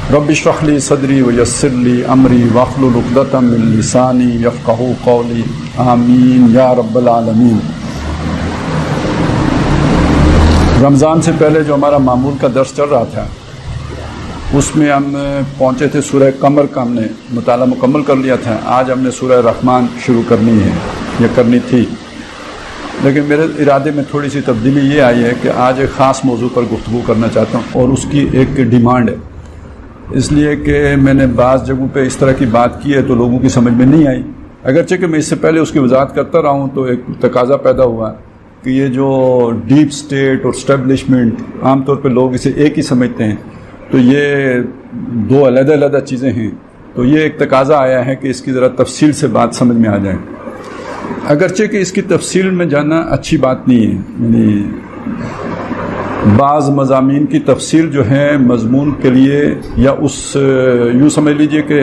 رب اشرح لی صدری ویسر لی امری واحلل عقدۃ من لسانی یفقہوا قولی آمین یا رب العالمین۔ رمضان سے پہلے جو ہمارا معمول کا درس چل رہا تھا اس میں ہم پہنچے تھے سورہ قمر کا، ہم نے مطالعہ مکمل کر لیا تھا۔ آج ہم نے سورہ رحمان شروع کرنی ہے یا کرنی تھی، لیکن میرے ارادے میں تھوڑی سی تبدیلی یہ آئی ہے کہ آج ایک خاص موضوع پر گفتگو کرنا چاہتا ہوں، اور اس کی ایک ڈیمانڈ ہے، اس لیے کہ میں نے بعض جگہوں پہ اس طرح کی بات کی ہے تو لوگوں کی سمجھ میں نہیں آئی، اگرچہ کہ میں اس سے پہلے اس کی وضاحت کرتا رہا ہوں۔ تو ایک تقاضا پیدا ہوا کہ یہ جو ڈیپ سٹیٹ اور اسٹیبلشمنٹ عام طور پہ لوگ اسے ایک ہی سمجھتے ہیں، تو یہ دو علیحدہ علیحدہ چیزیں ہیں، تو یہ ایک تقاضا آیا ہے کہ اس کی ذرا تفصیل سے بات سمجھ میں آ جائے، اگرچہ کہ اس کی تفصیل میں جاننا اچھی بات نہیں ہے۔ یعنی بعض مضامین کی تفصیل جو ہے مضمون کے لیے یا اس یوں سمجھ لیجئے کہ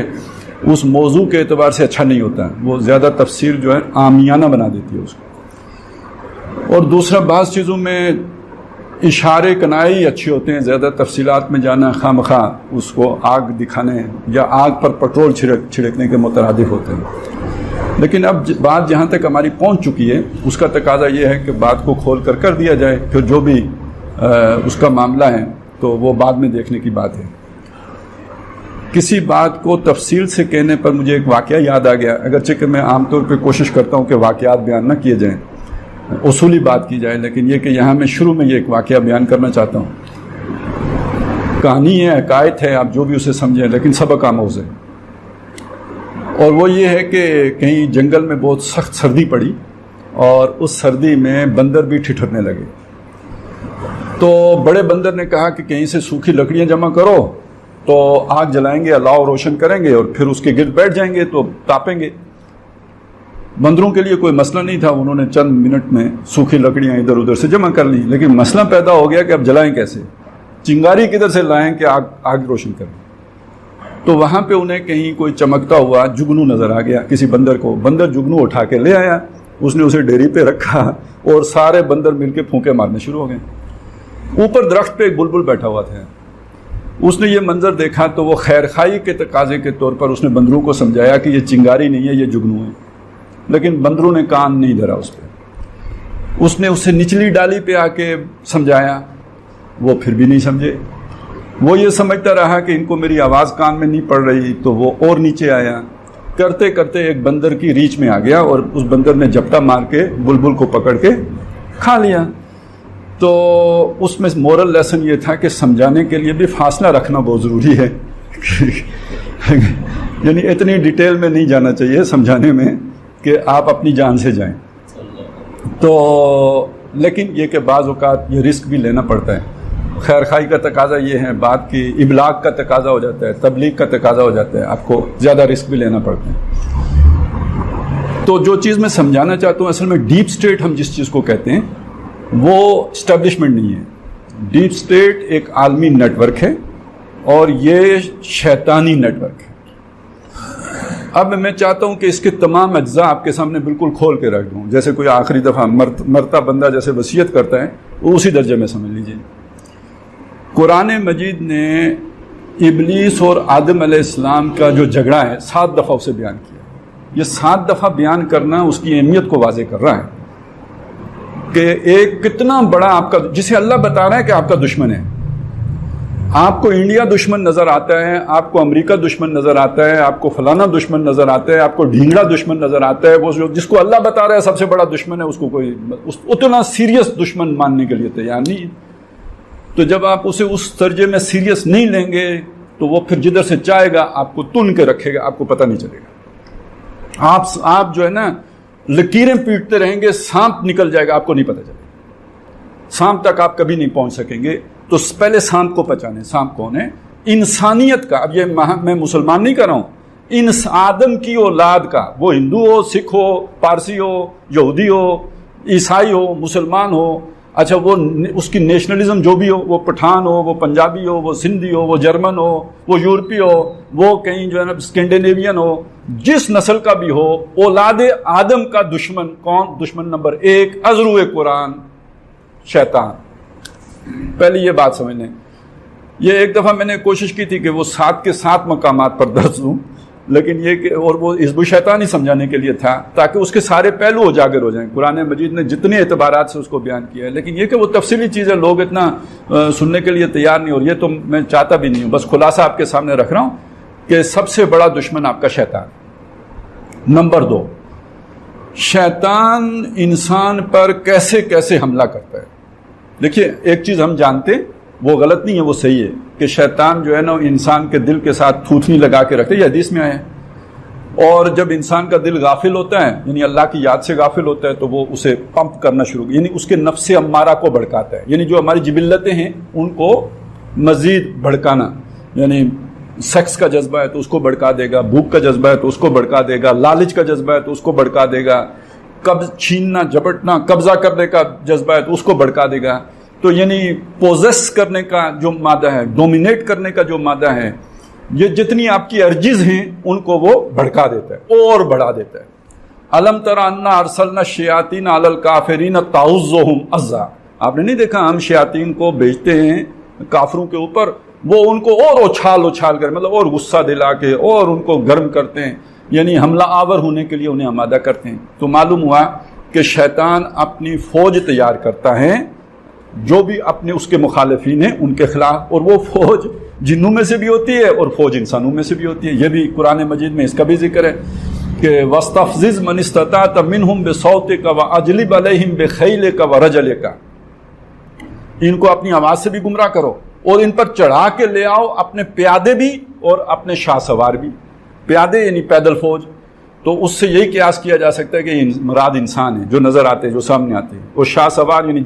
اس موضوع کے اعتبار سے اچھا نہیں ہوتا ہے، وہ زیادہ تفصیل جو ہے عامیانہ بنا دیتی ہے اس کو۔ اور دوسرا بعض چیزوں میں اشارے کنائے اچھے ہوتے ہیں، زیادہ تفصیلات میں جانا خواہ مخواہ اس کو آگ دکھانے یا آگ پر پٹرول چھڑکنے کے مترادف ہوتے ہیں۔ لیکن اب بات جہاں تک ہماری پہنچ چکی ہے اس کا تقاضا یہ ہے کہ بات کو کھول کر دیا جائے، پھر جو بھی اس کا معاملہ ہے تو وہ بعد میں دیکھنے کی بات ہے۔ کسی بات کو تفصیل سے کہنے پر مجھے ایک واقعہ یاد آ گیا، اگرچہ کہ میں عام طور پہ کوشش کرتا ہوں کہ واقعات بیان نہ کیے جائیں، اصولی بات کی جائے، لیکن یہ کہ یہاں میں شروع میں یہ ایک واقعہ بیان کرنا چاہتا ہوں۔ کہانی ہے، حکایت ہے، آپ جو بھی اسے سمجھیں، لیکن سبق آموز ہے۔ اور وہ یہ ہے کہ کہیں جنگل میں بہت سخت سردی پڑی اور اس سردی میں بندر بھی ٹھٹھرنے لگے، تو بڑے بندر نے کہا کہ کہیں سے سوکھی لکڑیاں جمع کرو تو آگ جلائیں گے، الاؤ روشن کریں گے اور پھر اس کے گرد بیٹھ جائیں گے تو تاپیں گے۔ بندروں کے لیے کوئی مسئلہ نہیں تھا، انہوں نے چند منٹ میں سوکھی لکڑیاں ادھر ادھر سے جمع کر لی، لیکن مسئلہ پیدا ہو گیا کہ اب جلائیں کیسے، چنگاری کدھر سے لائیں کہ آگ روشن کریں۔ تو وہاں پہ انہیں کہیں کوئی چمکتا ہوا جگنو نظر آ گیا کسی بندر کو، بندر جگنو اٹھا کے لے آیا، اس نے اسے ڈیری پہ رکھا اور سارے بندر مل کے پھونکے مارنے شروع ہو گئے۔ اوپر درخت پہ ایک بلبل بیٹھا ہوا تھا، اس نے یہ منظر دیکھا تو وہ خیر خائی کے تقاضے کے طور پر اس نے بندروں کو سمجھایا کہ یہ چنگاری نہیں ہے، یہ جگنو ہے، لیکن بندروں نے کان نہیں دھرا اس پہ۔ اس نے اسے نچلی ڈالی پہ آ کے سمجھایا، وہ پھر بھی نہیں سمجھے، وہ یہ سمجھتا رہا کہ ان کو میری آواز کان میں نہیں پڑ رہی، تو وہ اور نیچے آیا، کرتے کرتے ایک بندر کی ریچ میں آ گیا اور اس بندر نے جھپٹا مار کے بلبل کو پکڑ کے کھا لیا۔ تو اس میں مورل لیسن یہ تھا کہ سمجھانے کے لیے بھی فاصلہ رکھنا بہت ضروری ہے، یعنی اتنی ڈیٹیل میں نہیں جانا چاہیے سمجھانے میں کہ آپ اپنی جان سے جائیں۔ تو لیکن یہ کہ بعض اوقات یہ رسک بھی لینا پڑتا ہے، خیر خائی کا تقاضا یہ ہے، بات کی ابلاغ کا تقاضا ہو جاتا ہے، تبلیغ کا تقاضا ہو جاتا ہے، آپ کو زیادہ رسک بھی لینا پڑتا ہے۔ تو جو چیز میں سمجھانا چاہتا ہوں، اصل میں ڈیپ سٹیٹ ہم جس چیز کو کہتے ہیں وہ اسٹیبلشمنٹ نہیں ہے، ڈیپ سٹیٹ ایک عالمی نیٹ ورک ہے اور یہ شیطانی نیٹ ورک ہے۔ اب میں چاہتا ہوں کہ اس کے تمام اجزاء آپ کے سامنے بالکل کھول کے رکھ دوں، جیسے کوئی آخری دفعہ مرتا بندہ جیسے وصیت کرتا ہے، وہ اسی درجے میں سمجھ لیجیے۔ قرآن مجید نے ابلیس اور آدم علیہ السلام کا جو جھگڑا ہے 7 دفعہ اسے بیان کیا، یہ 7 دفعہ بیان کرنا اس کی اہمیت کو واضح کر رہا ہے کہ ایک کتنا بڑا آپ کا، جسے اللہ بتا رہا ہے کہ آپ کا دشمن ہے۔ آپ کو انڈیا دشمن نظر آتا ہے، آپ کو امریکہ دشمن نظر آتا ہے، آپ کو فلانا دشمن نظر آتا ہے، آپ کو ڈھینگڑا دشمن نظر آتا ہے، وہ جس کو اللہ بتا رہا ہے سب سے بڑا دشمن ہے، اس کو کوئی اتنا سیریس دشمن ماننے کے لیے تیار نہیں۔ تو جب آپ اسے اس درجے میں سیریس نہیں لیں گے تو وہ پھر جدھر سے چاہے گا آپ کو تن کے رکھے گا، آپ کو پتہ نہیں چلے گا۔ آپ جو ہے نا لکیریں پیٹتے رہیں گے، سانپ نکل جائے گا، آپ کو نہیں پتہ چلے گا، سانپ تک آپ کبھی نہیں پہنچ سکیں گے۔ تو پہلے سانپ کو پہچانیں، سانپ کون ہے؟ انسانیت کا، اب یہ میں مسلمان نہیں کر رہا ہوں، آدم کی اولاد کا، وہ ہندو ہو، سکھ ہو، پارسی ہو، یہودی ہو، عیسائی ہو، مسلمان ہو، اچھا وہ اس کی نیشنلزم جو بھی ہو، وہ پٹھان ہو، وہ پنجابی ہو، وہ سندھی ہو، وہ جرمن ہو، وہ یورپی ہو، وہ کہیں جو ہے نا اسکینڈینیوین ہو، جس نسل کا بھی ہو، اولاد آدم کا دشمن کون؟ دشمن نمبر 1 ازرو قرآن، شیطان۔ پہلے یہ بات سمجھ لیں، یہ ایک دفعہ میں نے کوشش کی تھی کہ وہ 7 کے 7 مقامات پر درس دوں، لیکن یہ کہ اور وہ حزب الشیطانی سمجھانے کے لیے تھا تاکہ اس کے سارے پہلو اجاگر ہو جائیں. قرآن مجید نے جتنے اعتبارات سے اس کو بیان کیا ہے، لیکن یہ کہ وہ تفصیلی چیزیں لوگ اتنا سننے کے لیے تیار نہیں، اور یہ تو میں چاہتا بھی نہیں ہوں. بس خلاصہ آپ کے سامنے رکھ رہا ہوں کہ سب سے بڑا دشمن آپ کا شیطان. نمبر 2، شیطان انسان پر کیسے کیسے حملہ کرتا ہے. دیکھیے ایک چیز ہم جانتے، وہ غلط نہیں ہے، وہ صحیح ہے کہ شیطان جو ہے نا انسان کے دل کے ساتھ تھوتنی لگا کے رکھتے، یہ حدیث میں آیا ہے. اور جب انسان کا دل غافل ہوتا ہے، یعنی اللہ کی یاد سے غافل ہوتا ہے، تو وہ اسے پمپ کرنا شروع، یعنی اس کے نفس امارہ کو بھڑکاتا ہے. یعنی جو ہماری جبلتیں ہیں ان کو مزید بھڑکانا، یعنی سیکس کا جذبہ ہے تو اس کو بھڑکا دے گا، بھوک کا جذبہ ہے تو اس کو بھڑکا دے گا، لالچ کا جذبہ ہے تو اس کو بھڑکا دے گا، قبض چھیننا جھپٹنا قبضہ کرنے کا جذبہ ہے تو اس کو بھڑکا دے گا. تو یعنی پوزیس کرنے کا جو مادہ ہے، ڈومینیٹ کرنے کا جو مادہ ہے، یہ جتنی آپ کی ارجز ہیں ان کو وہ بھڑکا دیتا ہے اور بڑھا دیتا ہے. الم تر انا ارسلنا الشیاطین علی الکافرین تعوذہم عزا. آپ نے نہیں دیکھا ہم شیاطین کو بھیجتے ہیں کافروں کے اوپر، وہ ان کو اور اچھال کر، مطلب اور غصہ دلا کے اور ان کو گرم کرتے ہیں، یعنی حملہ آور ہونے کے لیے انہیں آمادہ کرتے ہیں. تو معلوم ہوا کہ شیطان اپنی فوج تیار کرتا ہے جو بھی اپنے اس کے مخالفین ہیں ان کے خلاف، اور وہ فوج جنوں میں سے بھی ہوتی ہے اور فوج انسانوں میں سے بھی ہوتی ہے. یہ بھی قرآن مجید میں اس کا بھی ذکر ہے کہ وَاسْتَفْزِزْ مَنِ اسْتَطَعْتَ مِنْهُمْ بِصَوْتِكَ وَأَجْلِبْ عَلَيْهِمْ بِخَيْلِكَ وَرَجَلِكَ. ان کو اپنی آواز سے بھی گمراہ کرو اور ان پر چڑھا کے لے آؤ اپنے پیادے بھی اور اپنے شاہ سوار بھی. پیادے یعنی پیدل فوج. تو اس سے یہی قیاس کیا جا سکتا ہے کہ مراد انسان ہے جو نظر آتے ہیں، جو سامنے آتے ہیں، اور شاہ سوار یعنی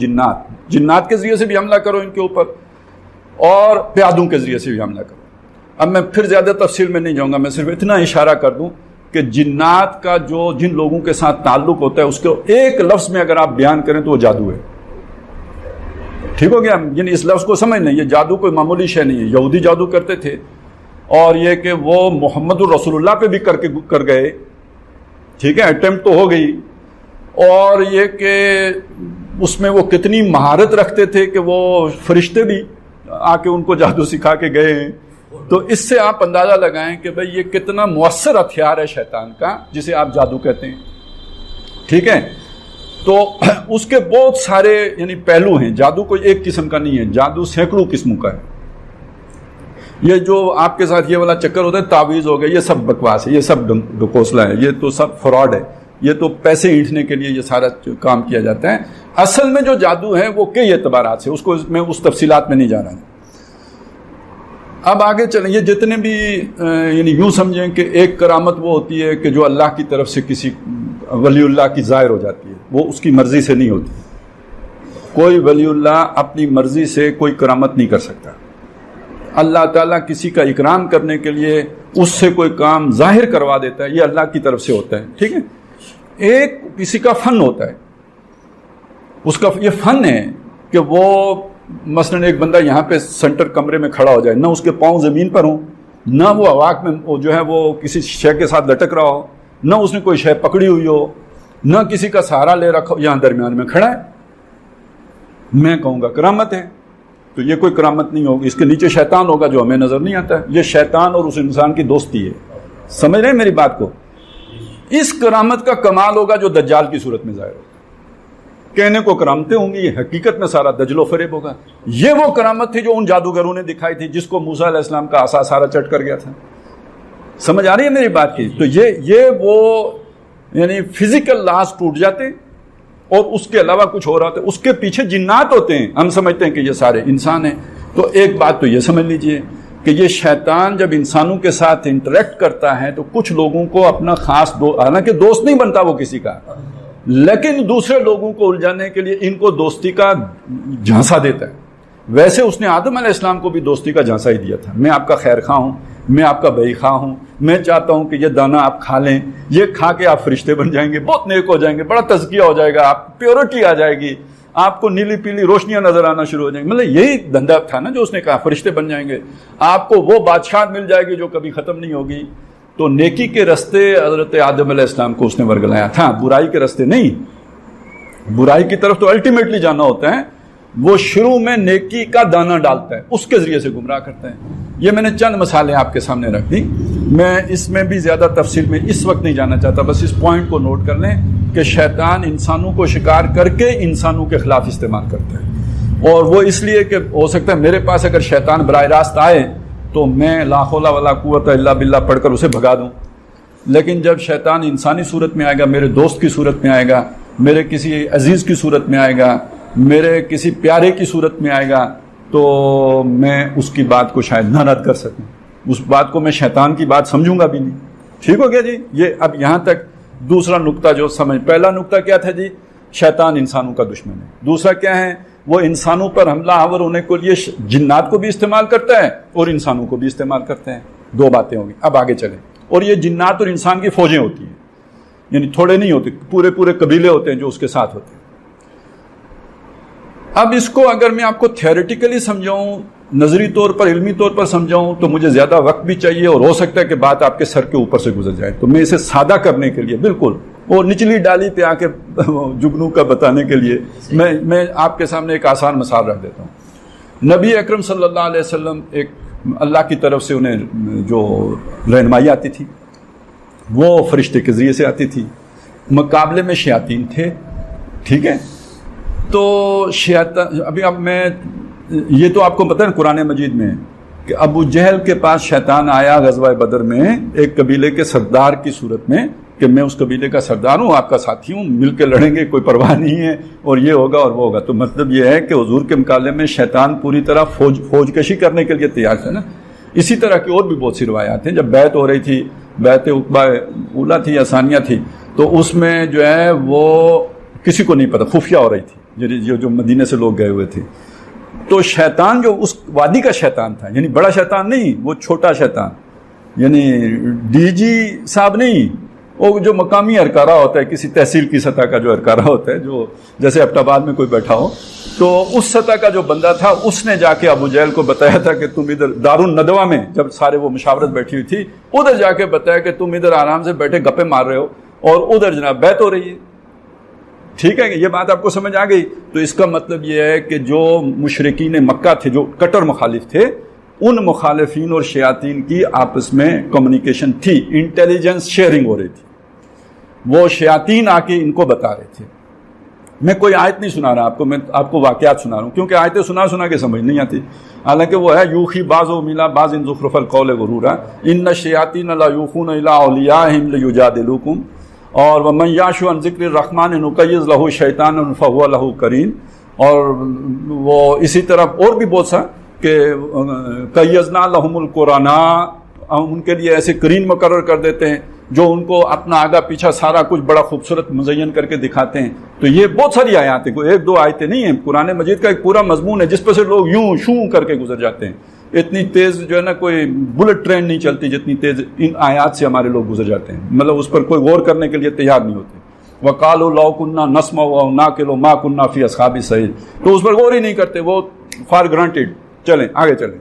جنات کے ذریعے سے بھی حملہ کرو ان کے اوپر اور پیادوں کے ذریعے سے بھی حملہ کرو. اب میں پھر زیادہ تفصیل میں نہیں جاؤں گا، میں صرف اتنا اشارہ کر دوں کہ جنات کا جو جن لوگوں کے ساتھ تعلق ہوتا ہے اس کو ایک لفظ میں اگر آپ بیان کریں تو وہ جادو ہے. ٹھیک ہو گیا؟ یعنی اس لفظ کو سمجھنا، یہ جادو کوئی معمولی شے نہیں ہے. یہودی جادو کرتے تھے، اور یہ کہ وہ محمد الرسول اللہ پہ بھی کر گئے. ٹھیک ہے، اٹیمپٹ تو ہو گئی. اور یہ کہ اس میں وہ کتنی مہارت رکھتے تھے کہ وہ فرشتے بھی آ کے ان کو جادو سکھا کے گئے ہیں. تو اس سے آپ اندازہ لگائیں کہ بھئی یہ کتنا مؤثر ہتھیار ہے شیطان کا جسے آپ جادو کہتے ہیں. ٹھیک ہے، تو اس کے بہت سارے یعنی پہلو ہیں. جادو کوئی ایک قسم کا نہیں ہے، جادو سینکڑوں قسموں کا ہے. یہ جو آپ کے ساتھ یہ والا چکر ہوتا ہے تعویذ ہو گیا، یہ سب بکواس ہے، یہ سب ڈکوسلا ہے، یہ تو سب فراڈ ہے. یہ تو پیسے اینٹھنے کے لیے یہ سارا کام کیا جاتا ہے. اصل میں جو جادو ہے وہ کئی اعتبارات سے، اس کو میں اس تفصیلات میں نہیں جا رہا ہوں. اب آگے چلیں. یہ جتنے بھی یعنی یوں سمجھیں کہ ایک کرامت وہ ہوتی ہے کہ جو اللہ کی طرف سے کسی ولی اللہ کی ظاہر ہو جاتی ہے، وہ اس کی مرضی سے نہیں ہوتی. کوئی ولی اللہ اپنی مرضی سے کوئی کرامت نہیں کر سکتا. اللہ تعالیٰ کسی کا اکرام کرنے کے لیے اس سے کوئی کام ظاہر کروا دیتا ہے، یہ اللہ کی طرف سے ہوتا ہے. ٹھیک ہے، ایک کسی کا فن ہوتا ہے، اس کا یہ فن ہے کہ وہ مثلا ایک بندہ یہاں پہ سینٹر کمرے میں کھڑا ہو جائے، نہ اس کے پاؤں زمین پر ہوں، نہ وہ ہوا میں جو ہے وہ کسی شے کے ساتھ لٹک رہا ہو، نہ اس نے کوئی شے پکڑی ہوئی ہو، نہ کسی کا سہارا لے رکھا ہو، یہاں درمیان میں کھڑا ہے. میں کہوں گا کرامت ہے. تو یہ کوئی کرامت نہیں ہوگی. اس کے نیچے شیطان ہوگا جو ہمیں نظر نہیں آتا ہے. یہ شیطان اور اس انسان کی دوستی ہے. سمجھ رہے ہیں میری بات کو؟ اس کرامت کا کمال ہوگا جو دجال کی صورت میں ظاہر ہوگا. کہنے کو کرامتیں ہوں گی، یہ حقیقت میں سارا دجل و فریب ہوگا. یہ وہ کرامت تھی جو ان جادوگروں نے دکھائی تھی جس کو موسیٰ علیہ السلام کا عصا سارا چٹ کر گیا تھا. سمجھ آ رہی ہے میری بات کی؟ تو یہ وہ یعنی فزیکل لاز ٹوٹ جاتے اور اس کے علاوہ کچھ ہو رہا ہوتا ہے. اس کے پیچھے جنات ہوتے ہیں. ہم سمجھتے ہیں کہ یہ سارے انسان ہیں. تو ایک بات تو یہ سمجھ لیجئے کہ یہ شیطان جب انسانوں کے ساتھ انٹریکٹ کرتا ہے تو کچھ لوگوں کو اپنا خاص حالانکہ دوست نہیں بنتا وہ کسی کا، لیکن دوسرے لوگوں کو الجھانے کے لیے ان کو دوستی کا جھانسا دیتا ہے. ویسے اس نے آدم علیہ السلام کو بھی دوستی کا جھانسا ہی دیا تھا. میں آپ کا خیر خواہ ہوں، میں آپ کا بھائی خواہ ہوں، میں چاہتا ہوں کہ یہ دانہ آپ کھا لیں، یہ کھا کے آپ فرشتے بن جائیں گے، بہت نیک ہو جائیں گے، بڑا تزکیہ ہو جائے گا، آپ پیورٹی آ جائے گی، آپ کو نیلی پیلی روشنیاں نظر آنا شروع ہو جائیں گی. مطلب یہی دھندا تھا نا جو اس نے کہا فرشتے بن جائیں گے، آپ کو وہ بادشاہ مل جائے گی جو کبھی ختم نہیں ہوگی. تو نیکی کے رستے حضرت آدم علیہ السلام کو اس نے ورگلایا تھا، برائی کے رستے نہیں. برائی کی طرف تو الٹیمیٹلی جانا ہوتا ہے. وہ شروع میں نیکی کا دانہ ڈالتا ہے، اس کے ذریعے سے گمراہ کرتا ہے۔ یہ میں نے چند مثالیں آپ کے سامنے رکھ دی، میں اس میں بھی زیادہ تفصیل میں اس وقت نہیں جانا چاہتا، بس اس پوائنٹ کو نوٹ کر لیں کہ شیطان انسانوں کو شکار کر کے انسانوں کے خلاف استعمال کرتا ہے، اور وہ اس لیے کہ ہو سکتا ہے میرے پاس اگر شیطان براہ راست آئے تو میں لا حول ولا قوت الا باللہ پڑھ کر اسے بھگا دوں، لیکن جب شیطان انسانی صورت میں آئے گا، میرے دوست کی صورت میں آئے گا، میرے کسی عزیز کی صورت میں آئے گا، میرے کسی پیارے کی صورت میں آئے گا، تو میں اس کی بات کو شاید نہ رد کر سکوں، اس بات کو میں شیطان کی بات سمجھوں گا بھی نہیں۔ ٹھیک ہو گیا جی؟ یہ اب یہاں تک دوسرا نقطہ جو سمجھ، پہلا نقطہ کیا تھا جی؟ شیطان انسانوں کا دشمن ہے۔ دوسرا کیا ہے؟ وہ انسانوں پر حملہ آور ہونے کے لیے جنات کو بھی استعمال کرتا ہے اور انسانوں کو بھی استعمال کرتے ہیں۔ دو باتیں ہوگی، اب آگے چلیں۔ اور یہ جنات اور انسان کی فوجیں ہوتی ہیں، یعنی تھوڑے نہیں ہوتے، پورے پورے قبیلے ہوتے ہیں جو اس کے ساتھ ہوتے ہیں۔ اب اس کو اگر میں آپ کو تھیوریٹیکلی سمجھاؤں، نظری طور پر، علمی طور پر سمجھاؤں، تو مجھے زیادہ وقت بھی چاہیے اور ہو سکتا ہے کہ بات آپ کے سر کے اوپر سے گزر جائے، تو میں اسے سادہ کرنے کے لیے بالکل اور نچلی ڈالی پہ آ کے جگنو کا بتانے کے لیے میں آپ کے سامنے ایک آسان مثال رکھ دیتا ہوں۔ نبی اکرم صلی اللہ علیہ وسلم، ایک اللہ کی طرف سے انہیں جو رہنمائی آتی تھی وہ فرشتے کے ذریعے سے آتی تھی، مقابلے میں شیاطین تھے، ٹھیک ہے؟ تو شیطان، اب میں یہ تو آپ کو پتہ ہے قرآن مجید میں کہ ابو جہل کے پاس شیطان آیا غزوہ بدر میں ایک قبیلے کے سردار کی صورت میں کہ میں اس قبیلے کا سردار ہوں، آپ کا ساتھی ہوں، مل کے لڑیں گے، کوئی پرواہ نہیں ہے، اور یہ ہوگا اور وہ ہوگا۔ تو مطلب یہ ہے کہ حضور کے مقابلے میں شیطان پوری طرح فوج کشی کرنے کے لیے تیار تھا نا۔ اسی طرح کی اور بھی بہت سی روایات ہیں، جب بیعت ہو رہی تھی، بیعت عقبہ اولیٰ تھی یا ثانیہ تھی، تو اس میں جو ہے وہ کسی کو نہیں پتا، خفیہ ہو رہی تھی، جو مدینے سے لوگ گئے ہوئے تھے۔ تو شیطان جو اس وادی کا شیطان تھا، یعنی بڑا شیطان نہیں، وہ چھوٹا شیطان، یعنی ڈی جی صاحب نہیں، وہ جو مقامی ارکارہ ہوتا ہے، کسی تحصیل کی سطح کا جو ارکارہ ہوتا ہے، جو جیسے ایبٹ آباد میں کوئی بیٹھا ہو، تو اس سطح کا جو بندہ تھا، اس نے جا کے ابو جہل کو بتایا تھا کہ تم ادھر دارالندوہ میں، جب سارے وہ مشاورت بیٹھی ہوئی تھی، ادھر جا کے بتایا کہ تم ادھر آرام سے بیٹھے گپے مار رہے ہو اور ادھر جناب بیعت ہو رہی ہے۔ ٹھیک ہے، یہ بات آپ کو سمجھ آ گئی؟ تو اس کا مطلب یہ ہے کہ جو مشرکین مکہ تھے، جو کٹر مخالف تھے، ان مخالفین اور شیاطین کی آپس میں کمیونیکیشن تھی، انٹیلیجنس شیئرنگ ہو رہی تھی۔ وہ شیاطین آ کے ان کو بتا رہے تھے۔ میں کوئی آیت نہیں سنا رہا آپ کو، میں آپ کو واقعات سنا رہا ہوں، کیونکہ آیتیں سنا کے سمجھ نہیں آتی، حالانکہ وہ ہے یوخی بعض میلا بعض ان زخرف القول غرورا ان الشیاطین لا یوخون الی اولیاءہم لیجادلوکم، اور ومن یعش عن ذکر الرحمن نقیض لہ شیطانا فہو لہ قرین، اور وہ اسی طرح اور بھی بہت سا کہ قیضنا لہم القرانا، ان کے لیے ایسے قرین مقرر کر دیتے ہیں جو ان کو اپنا آگا پیچھا سارا کچھ بڑا خوبصورت مزین کر کے دکھاتے ہیں۔ تو یہ بہت ساری آیات ہیں، کوئی ایک دو آیتیں نہیں ہیں، قرآن مجید کا ایک پورا مضمون ہے جس پہ سے لوگ یوں شوں کر کے گزر جاتے ہیں۔ اتنی تیز جو ہے نا کوئی بلٹ ٹرین نہیں چلتی جتنی تیز ان آیات سے ہمارے لوگ گزر جاتے ہیں، مطلب اس پر کوئی غور کرنے کے لیے تیار نہیں ہوتے۔ وَقَالُوا لَوْ كُنَّا نَسْمَعُ أَوْ نَعْقِلُ مَا كُنَّا فِي أَصْحَابِ السَّعِيرِ، تو اس پر غور ہی نہیں کرتے، وہ فار گرانٹیڈ۔ چلیں آگے چلیں۔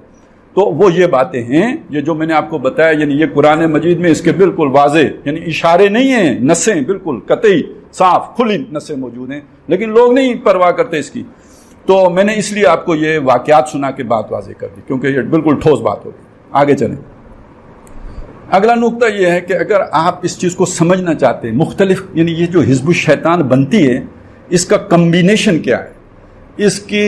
تو وہ یہ باتیں ہیں، یہ جو میں نے آپ کو بتایا، یعنی یہ قرآن مجید میں اس کے بالکل واضح، یعنی اشارے نہیں ہیں، نصیں بالکل قطعی صاف کھلی نصیں موجود ہیں، لیکن لوگ نہیں پرواہ کرتے اس کی۔ تو میں نے اس لیے آپ کو یہ واقعات سنا کے بات واضح کر دی، کیونکہ یہ بالکل ٹھوس بات ہوگی۔ آگے چلیں۔ اگلا نقطہ یہ ہے کہ اگر آپ اس چیز کو سمجھنا چاہتے ہیں، مختلف یعنی یہ جو حزب الشیطان بنتی ہے، اس کا کمبینیشن کیا ہے، اس کی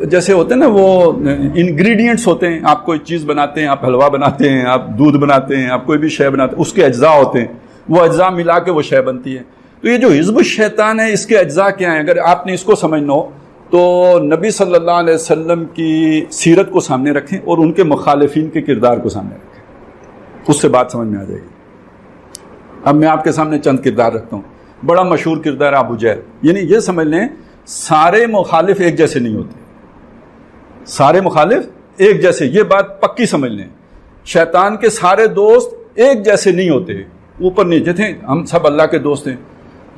جیسے ہوتے ہیں نا وہ انگریڈینٹس ہوتے ہیں، آپ کوئی چیز بناتے ہیں، آپ حلوہ بناتے ہیں، آپ دودھ بناتے ہیں، آپ کوئی بھی شے بناتے ہیں، اس کے اجزاء ہوتے ہیں، وہ اجزاء ملا کے وہ شے بنتی ہے۔ تو یہ جو حزب الشیطان ہے، اس کے اجزاء کیا ہیں؟ اگر آپ نے اس کو سمجھنا ہو تو نبی صلی اللہ علیہ وسلم کی سیرت کو سامنے رکھیں اور ان کے مخالفین کے کردار کو سامنے رکھیں، اس سے بات سمجھ میں آ جائے گی۔ اب میں آپ کے سامنے چند کردار رکھتا ہوں۔ بڑا مشہور کردار ابو جہل، یعنی یہ سمجھ لیں سارے مخالف ایک جیسے نہیں ہوتے، سارے مخالف ایک جیسے، یہ بات پکی سمجھ لیں۔ شیطان کے سارے دوست ایک جیسے نہیں ہوتے، اوپر نیچے تھے، ہم سب اللہ کے دوست ہیں،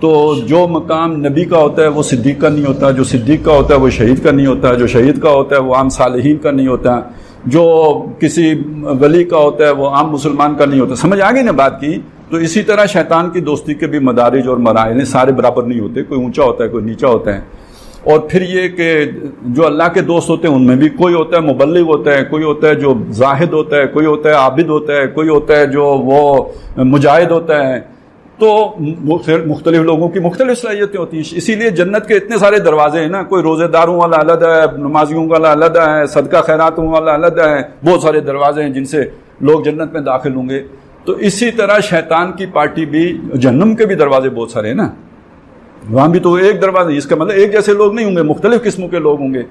تو جو مقام نبی کا ہوتا ہے وہ صدیق کا نہیں ہوتا، جو صدیق کا ہوتا ہے وہ شہید کا نہیں ہوتا، جو شہید کا ہوتا ہے وہ عام صالحین کا نہیں ہوتا، جو کسی ولی کا ہوتا ہے وہ عام مسلمان کا نہیں ہوتا۔ سمجھ آ گئی نا بات کی؟ تو اسی طرح شیطان کی دوستی کے بھی مدارج اور مراحل ہیں، سارے برابر نہیں ہوتے، کوئی اونچا ہوتا ہے کوئی نیچا ہوتا ہے۔ اور پھر یہ کہ جو اللہ کے دوست ہوتے ہیں ان میں بھی کوئی ہوتا ہے مبلغ ہوتا ہے, کوئی ہوتا ہے جو زاہد ہوتا ہے, کوئی ہوتا ہے عابد ہوتا ہے, کوئی ہوتا ہے جو وہ مجاہد ہوتا ہے. تو مختلف لوگوں کی مختلف صلاحیتیں ہوتی ہیں. اسی لیے جنت کے اتنے سارے دروازے ہیں نا, کوئی روزے داروں والا علیحدہ ہے, نمازیوں والا علیحدہ ہے, صدقہ خیراتوں والا علیحدہ ہے, بہت سارے دروازے ہیں جن سے لوگ جنت میں داخل ہوں گے. تو اسی طرح شیطان کی پارٹی بھی, جہنم کے بھی دروازے بہت سارے ہیں نا, وہاں بھی تو ایک دروازہ, اس کا مطلب ایک جیسے لوگ نہیں ہوں گے, مختلف قسموں کے لوگ ہوں گے.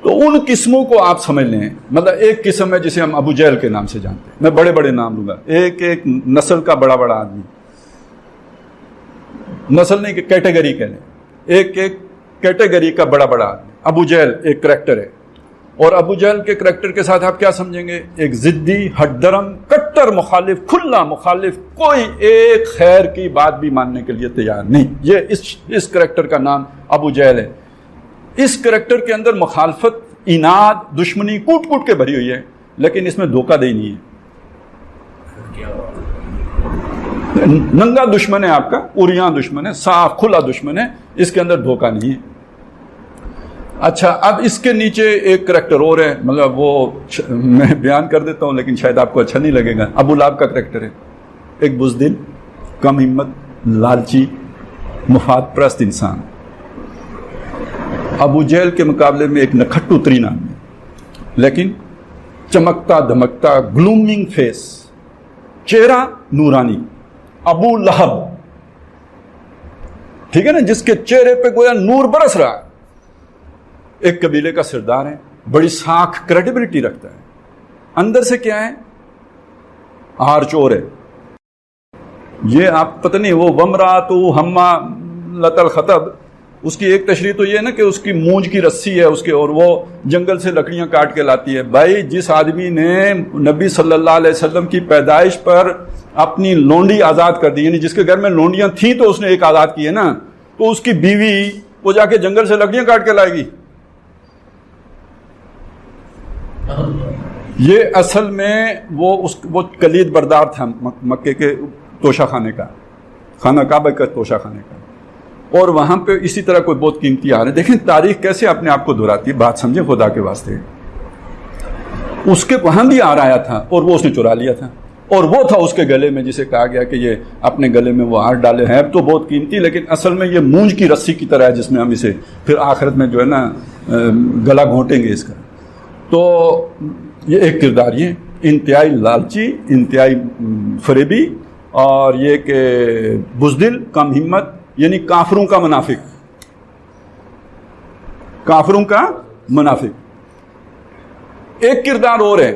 تو ان قسموں کو آپ سمجھ لیں. مطلب ایک قسم ہے جسے ہم ابو جہل کے نام سے جانتے ہیں, میں بڑے بڑے نام لوں گا, ایک ایک نسل کا بڑا بڑا آدمی, نسل نہیں کہ کیٹیگری کہہ لیں, ایک ایک کیٹیگری کا بڑا بڑا آدمی. ابو جہل ایک کریکٹر ہے, اور ابو جہل کے کریکٹر کے ساتھ آپ کیا سمجھیں گے؟ ایک ضدی, ہٹ درم, کٹر مخالف, کھلا مخالف, کوئی ایک خیر کی بات بھی ماننے کے لیے تیار نہیں. یہ اس کریکٹر کا نام ابو جہل ہے. اس کریکٹر کے اندر مخالفت, اناد, دشمنی کوٹ کوٹ کے بھری ہوئی ہے, لیکن اس میں دھوکہ دہی نہیں ہے. ننگا دشمن ہے آپ کا, اوریاں دشمن ہے, صاف کھلا دشمن ہے, اس کے اندر دھوکہ نہیں ہے. اچھا, اب اس کے نیچے ایک کریکٹر اور ہے, مطلب وہ میں بیان کر دیتا ہوں لیکن شاید آپ کو اچھا نہیں لگے گا. ابو لہب کا کریکٹر ہے, ایک بزدل, کم ہمت, لالچی, مفاد پرست انسان. ابو جہل کے مقابلے میں ایک نکھٹو ترین آدمی, لیکن چمکتا دھمکتا, گلومنگ فیس, چہرہ نورانی. ابو لہب, ٹھیک ہے نا, جس کے چہرے پہ گویا نور برس رہا ہے. ایک قبیلے کا سردار ہے, بڑی ساکھ کریڈیبلٹی رکھتا ہے. اندر سے کیا ہے؟ آر چور ہے. یہ آپ پتہ نہیں, وہ ومراتو ہما لتل خطب, اس کی ایک تشریح تو یہ ہے نا کہ اس کی مونج کی رسی ہے اس کے, اور وہ جنگل سے لکڑیاں کاٹ کے لاتی ہے. بھائی, جس آدمی نے نبی صلی اللہ علیہ وسلم کی پیدائش پر اپنی لونڈی آزاد کر دی, یعنی جس کے گھر میں لونڈیاں تھیں تو اس نے ایک آزاد کی ہے نا, تو اس کی بیوی وہ جا کے جنگل سے لکڑیاں کاٹ کے لائے گی. یہ اصل میں وہ کلید بردار تھا مکے کے توشہ خانے کا, خانہ کعبہ کا توشہ خانے کا, اور وہاں پہ اسی طرح کوئی بہت قیمتی آ رہے. دیکھیں تاریخ کیسے اپنے آپ کو دہراتی ہے, بات سمجھیں خدا کے واسطے. اس کے وہاں بھی آ رہا تھا اور وہ اس نے چرا لیا تھا, اور وہ تھا اس کے گلے میں, جسے کہا گیا کہ یہ اپنے گلے میں وہ ہار ڈالے ہیں. اب تو بہت قیمتی, لیکن اصل میں یہ مونج کی رسی کی طرح ہے جس میں ہم اسے پھر آخرت میں جو ہے نا گلا گھونٹیں گے اس کا. تو یہ ایک کردار, یہ انتہائی لالچی, انتہائی فریبی, اور یہ کہ بزدل, کم ہمت, یعنی کافروں کا منافق, کافروں کا منافق. ایک کردار اور ہے,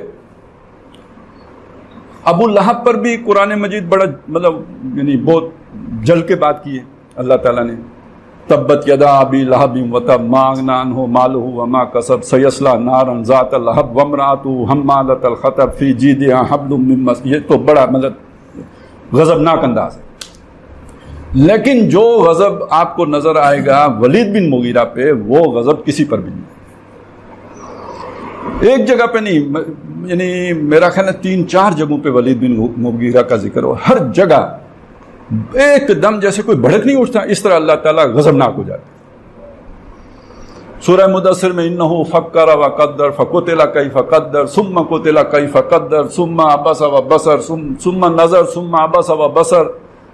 ابو لہب پر بھی قرآن مجید بڑا مطلب یعنی بہت جل کے بات کی ہے اللہ تعالیٰ نے. تبت یدا ابی لہب وتب ما اغنی عنہ مالہ وما کسب سیصلی نارا ذات لہب وامرأتہ حمالۃ الحطب فی جیدہا حبل من مسد. یہ تو بڑا مطلب غضبناک انداز ہے. لیکن جو غضب آپ کو نظر آئے گا ولید بن مغیرہ پہ, وہ غضب کسی پر بھی نہیں. ایک جگہ پہ نہیں, یعنی میرا خیال ہے 3-4 جگہوں پہ ولید بن مغیرہ کا ذکر ہو. ہر جگہ ایک دم جیسے کوئی بھڑک نہیں اٹھتا, اس طرح اللہ تعالیٰ غضبناک ہو جاتا. سورہ مدثر میں انہ فکر وقدر فقتل کیف قدر ثم قتل کیف قدر ثم عبس وبصر ثم نظر ثم عبس وبصر,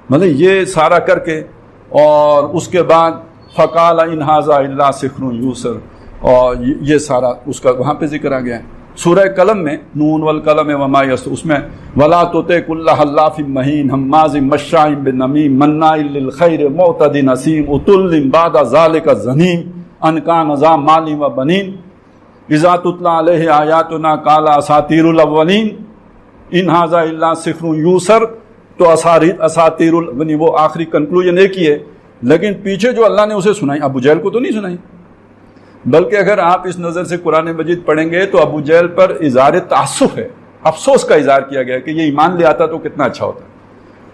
مطلب یہ سارا کر کے, اور اس کے بعد فقال ان ھذا الا سحر یوسر, اور یہ سارا اس کا وہاں پہ ذکر آ گیا ہے. سورہ قلم میں نون والقلم وما یسطرون, اس میں ولا تطع کل حلاف مہین ہماز مشاء بنمیم مناع للخیر معتد نسیم عتل بعد ذلک زنیم ان کان ذا مال و بنین اذا تتلی علیہ آیاتنا قال اساطیر الاولین ان ھذا الا سحر یوسر. تو اساطیر وہ آخری کنکلوژن ایک ہی ہے, لیکن پیچھے جو اللہ نے اسے سنائی ابو جہل کو تو نہیں سنائی. بلکہ اگر آپ اس نظر سے قرآن مجید پڑھیں گے تو ابو جہل پر اظہار تعسف ہے, افسوس کا اظہار کیا گیا کہ یہ ایمان لے آتا تو کتنا اچھا ہوتا.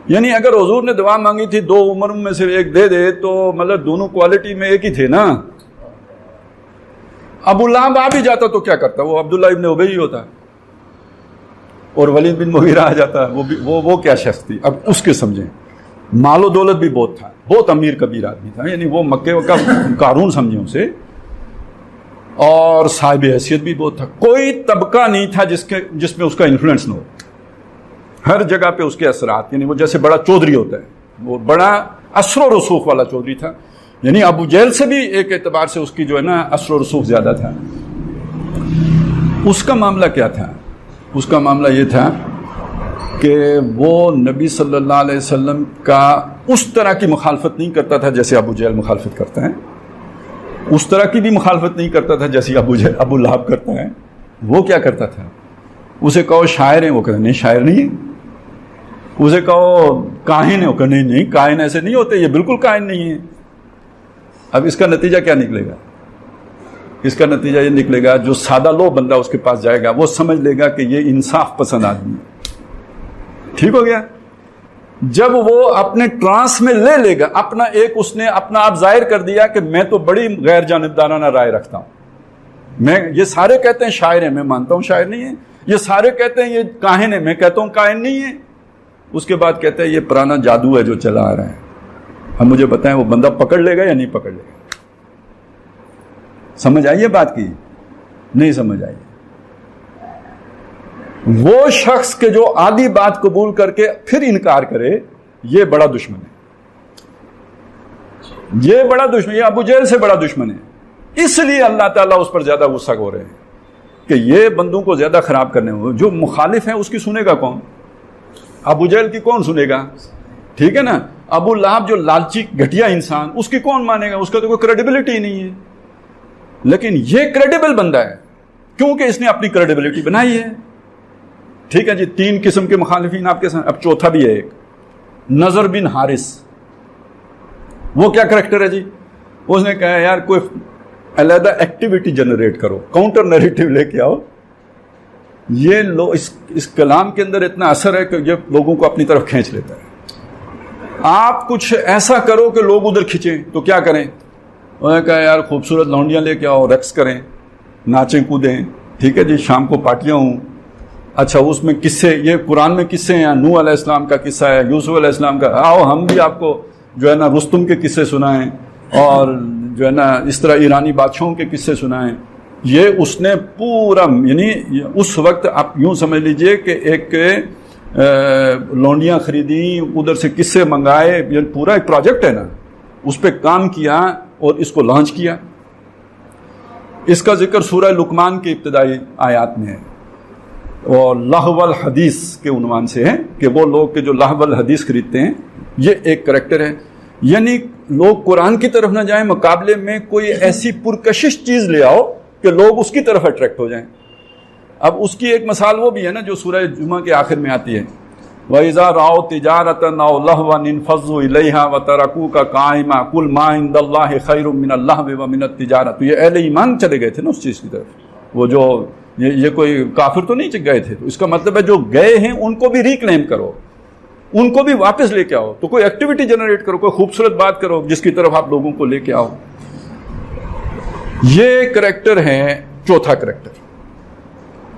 یعنی اگر حضور نے دعا مانگی تھی 2 عمر میں سے ایک دے دے, تو مطلب دونوں کوالٹی میں ایک ہی تھے نا. ابو لہب آ بھی جاتا تو کیا کرتا, وہ عبداللہ ابن ابی ہی ہوتا, اور ولید بن مغیرہ آ جاتا, وہ کیا شخص تھی. اب اس کے سمجھیں, مال و دولت بھی بہت تھا, بہت امیر کبیر آدمی تھا, یعنی وہ مکے کا قارون سمجھے اسے, اور صاحب حیثیت بھی بہت تھا. کوئی طبقہ نہیں تھا جس میں اس کا انفلوئنس نہ ہو, ہر جگہ پہ اس کے اثرات, یعنی وہ جیسے بڑا چودھری ہوتا ہے, وہ بڑا اثر و رسوخ والا چودھری تھا. یعنی ابو جہل سے بھی ایک اعتبار سے اس کی جو ہے نا اثر و رسوخ زیادہ تھا. اس کا معاملہ کیا تھا؟ اس کا معاملہ یہ تھا کہ وہ نبی صلی اللہ علیہ وسلم کا اس طرح کی مخالفت نہیں کرتا تھا جیسے ابو جہل مخالفت کرتا ہے, اس طرح کی بھی مخالفت نہیں کرتا تھا جیسے ابو لہب کرتا ہے. وہ کیا کرتا تھا؟ اسے کہو شاعر ہیں, وہ کہتا نہیں شاعر نہیں ہے. اسے کہو کاہن ہے, وہ کہتا نہیں کاہن ایسے نہیں ہوتے, یہ بالکل کاہن نہیں ہے. اب اس کا نتیجہ کیا نکلے گا؟ اس کا نتیجہ یہ نکلے گا, جو سادہ لو بندہ اس کے پاس جائے گا وہ سمجھ لے گا کہ یہ انصاف پسند آدمی ہے. ٹھیک ہو گیا. جب وہ اپنے ٹرانس میں لے لے گا اپنا اس نے اپنا آپ ظاہر کر دیا کہ میں تو بڑی غیر جانبدارانہ رائے رکھتا ہوں, یہ سارے کہتے ہیں شاعر ہیں, میں مانتا ہوں شاعر نہیں ہے. یہ سارے کہتے ہیں یہ کاہن ہے, میں کہتا ہوں کاہن نہیں ہے. اس کے بعد کہتے ہیں یہ پرانا جادو ہے جو چلا آ رہا ہے. اب مجھے بتائیں وہ بندہ پکڑ لے گا یا نہیں پکڑ لے گا؟ سمجھ آئیے بات کی؟ نہیں سمجھ آئی. وہ شخص کے جو آدھی بات قبول کر کے پھر انکار کرے, یہ بڑا دشمن ہے. یہ بڑا دشمن, یہ ابو جہل سے بڑا دشمن ہے. اس لیے اللہ تعالیٰ اس پر زیادہ غصہ ہو رہے ہیں کہ یہ بندوں کو زیادہ خراب کرنے ہو. جو مخالف ہیں اس کی سنے گا کون؟ ابو جہل کی کون سنے گا؟ ٹھیک ہے نا. ابو لہب جو لالچی گھٹیا انسان, اس کی کون مانے گا؟ اس کا تو کوئی کریڈیبلٹی نہیں ہے. لیکن یہ کریڈیبل بندہ ہے کیونکہ اس نے اپنی کریڈیبلٹی بنائی ہے. ٹھیک ہے جی. 3 قسم کے مخالفین آپ کے ساتھ. اب چوتھا بھی ہے ایک, نظر بن حارث. وہ کیا کریکٹر ہے جی؟ اس نے کہا یار کوئی علیحدہ ایکٹیویٹی جنریٹ کرو, کاؤنٹر نیریٹو لے کے آؤ. یہ اس کلام کے اندر اتنا اثر ہے کہ یہ لوگوں کو اپنی طرف کھینچ لیتا ہے. آپ کچھ ایسا کرو کہ لوگ ادھر کھینچیں. تو کیا کریں؟ انہوں نے کہا یار خوبصورت لونڈیاں لے کے آؤ, رقص کریں, ناچیں کودیں. ٹھیک ہے جی. شام کو پارٹیاں ہوں. اچھا اس میں قصے, یہ قرآن میں قصے ہیں, نوح علیہ السلام کا قصہ ہے, یوسف علیہ السلام کا. آؤ ہم بھی آپ کو جو ہے نا رستم کے قصے سنائیں, اور جو ہے نا اس طرح ایرانی بادشاہوں کے قصے سنائیں. یہ اس نے پورا, یعنی اس وقت آپ یوں سمجھ لیجئے کہ ایک لونڈیاں خریدی, ادھر سے قصے منگائے, یہ پورا ایک پروجیکٹ ہے نا, اس پہ کام کیا اور اس کو لانچ کیا. اس کا ذکر سورہ لقمان کے ابتدائی آیات میں ہے, اور لہو الحدیث کے عنوان سے ہے کہ وہ لوگ کہ جو لہو الحدیث خریدتے ہیں, یہ ایک کریکٹر ہے. یعنی لوگ قرآن کی طرف نہ جائیں, مقابلے میں کوئی ایسی پرکشش چیز لے آؤ کہ لوگ اس کی طرف اٹریکٹ ہو جائیں. اب اس کی ایک مثال وہ بھی ہے نا جو سورہ جمعہ کے آخر میں آتی ہے, وَإِذَا رَأَوْا تِجَارَةً أَوْ لَهْوًا انفضوا إِلَيْهَا وَتَرَكُوكَ قَائِمًا قُلْ مَا عِندَ اللَّهِ خَيْرٌ مِّنَ اللَّهْوِ وَمِنَ التِّجَارَةِ. تو یہ اہل ایمان چلے گئے تھے نا اس چیز کی طرف. وہ جو یہ کوئی کافر تو نہیں گئے تھے. تو اس کا مطلب ہے جو گئے ہیں ان کو بھی ریکلیم کرو, ان کو بھی واپس لے کے آؤ. تو کوئی ایکٹیویٹی جنریٹ کرو, کوئی خوبصورت بات کرو جس کی طرف آپ لوگوں کو لے کے آؤ. یہ کریکٹر ہے چوتھا کریکٹر.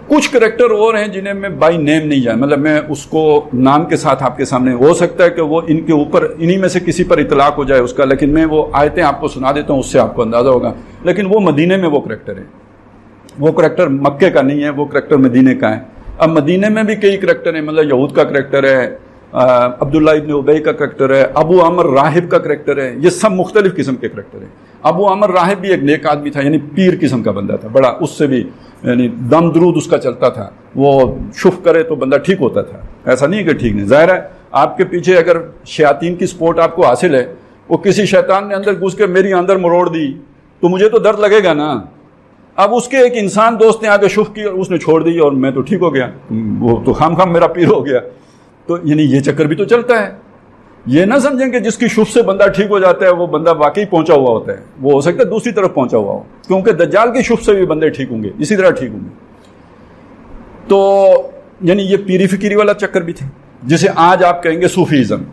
کچھ کریکٹر اور ہیں جنہیں میں بائی نیم نہیں جائیں, مطلب میں اس کو نام کے ساتھ آپ کے سامنے, ہو سکتا ہے کہ وہ ان کے اوپر انہی میں سے کسی پر اطلاق ہو جائے اس کا, لیکن میں وہ آیتیں آپ کو سنا دیتا ہوں, اس سے آپ کو اندازہ ہوگا. لیکن وہ مدینے میں وہ کریکٹر ہے, وہ کریکٹر مکے کا نہیں ہے, وہ کریکٹر مدینے کا ہے. اب مدینے میں بھی کئی کریکٹر ہیں, مطلب یہود کا کریکٹر ہے, عبداللہ ابن ابی کا کریکٹر ہے, ابو عمر راہب کا کریکٹر ہے. یہ سب مختلف قسم کے کریکٹر ہیں. ابو عمر راہب بھی ایک نیک آدمی تھا, یعنی پیر قسم کا بندہ تھا بڑا, اس سے بھی یعنی دم درود اس کا چلتا تھا. وہ شف کرے تو بندہ ٹھیک ہوتا تھا, ایسا نہیں کہ ٹھیک نہیں. ظاہر ہے آپ کے پیچھے اگر شیاطین کی سپورٹ آپ کو حاصل ہے, وہ کسی شیطان نے اندر گھس کے میری اندر مروڑ دی تو مجھے تو درد لگے گا نا. اب اس کے ایک انسان دوست نے آ کے شف کی اور اس نے چھوڑ دی اور میں تو ٹھیک ہو گیا, وہ تو خام میرا پیر ہو گیا. تو یعنی یہ چکر بھی تو چلتا ہے. یہ نہ سمجھیں کہ جس کی شف سے بندہ ٹھیک ہو جاتا ہے وہ بندہ واقعی پہنچا ہوا ہوتا ہے. وہ ہو سکتا ہے دوسری طرف پہنچا ہوا ہو, کیونکہ دجال کی شف سے بھی بندے ٹھیک ہوں گے, اسی طرح ٹھیک ہوں گے. تو یعنی یہ پیری فکری والا چکر بھی تھا جسے آج آپ کہیں گے صوفیزم.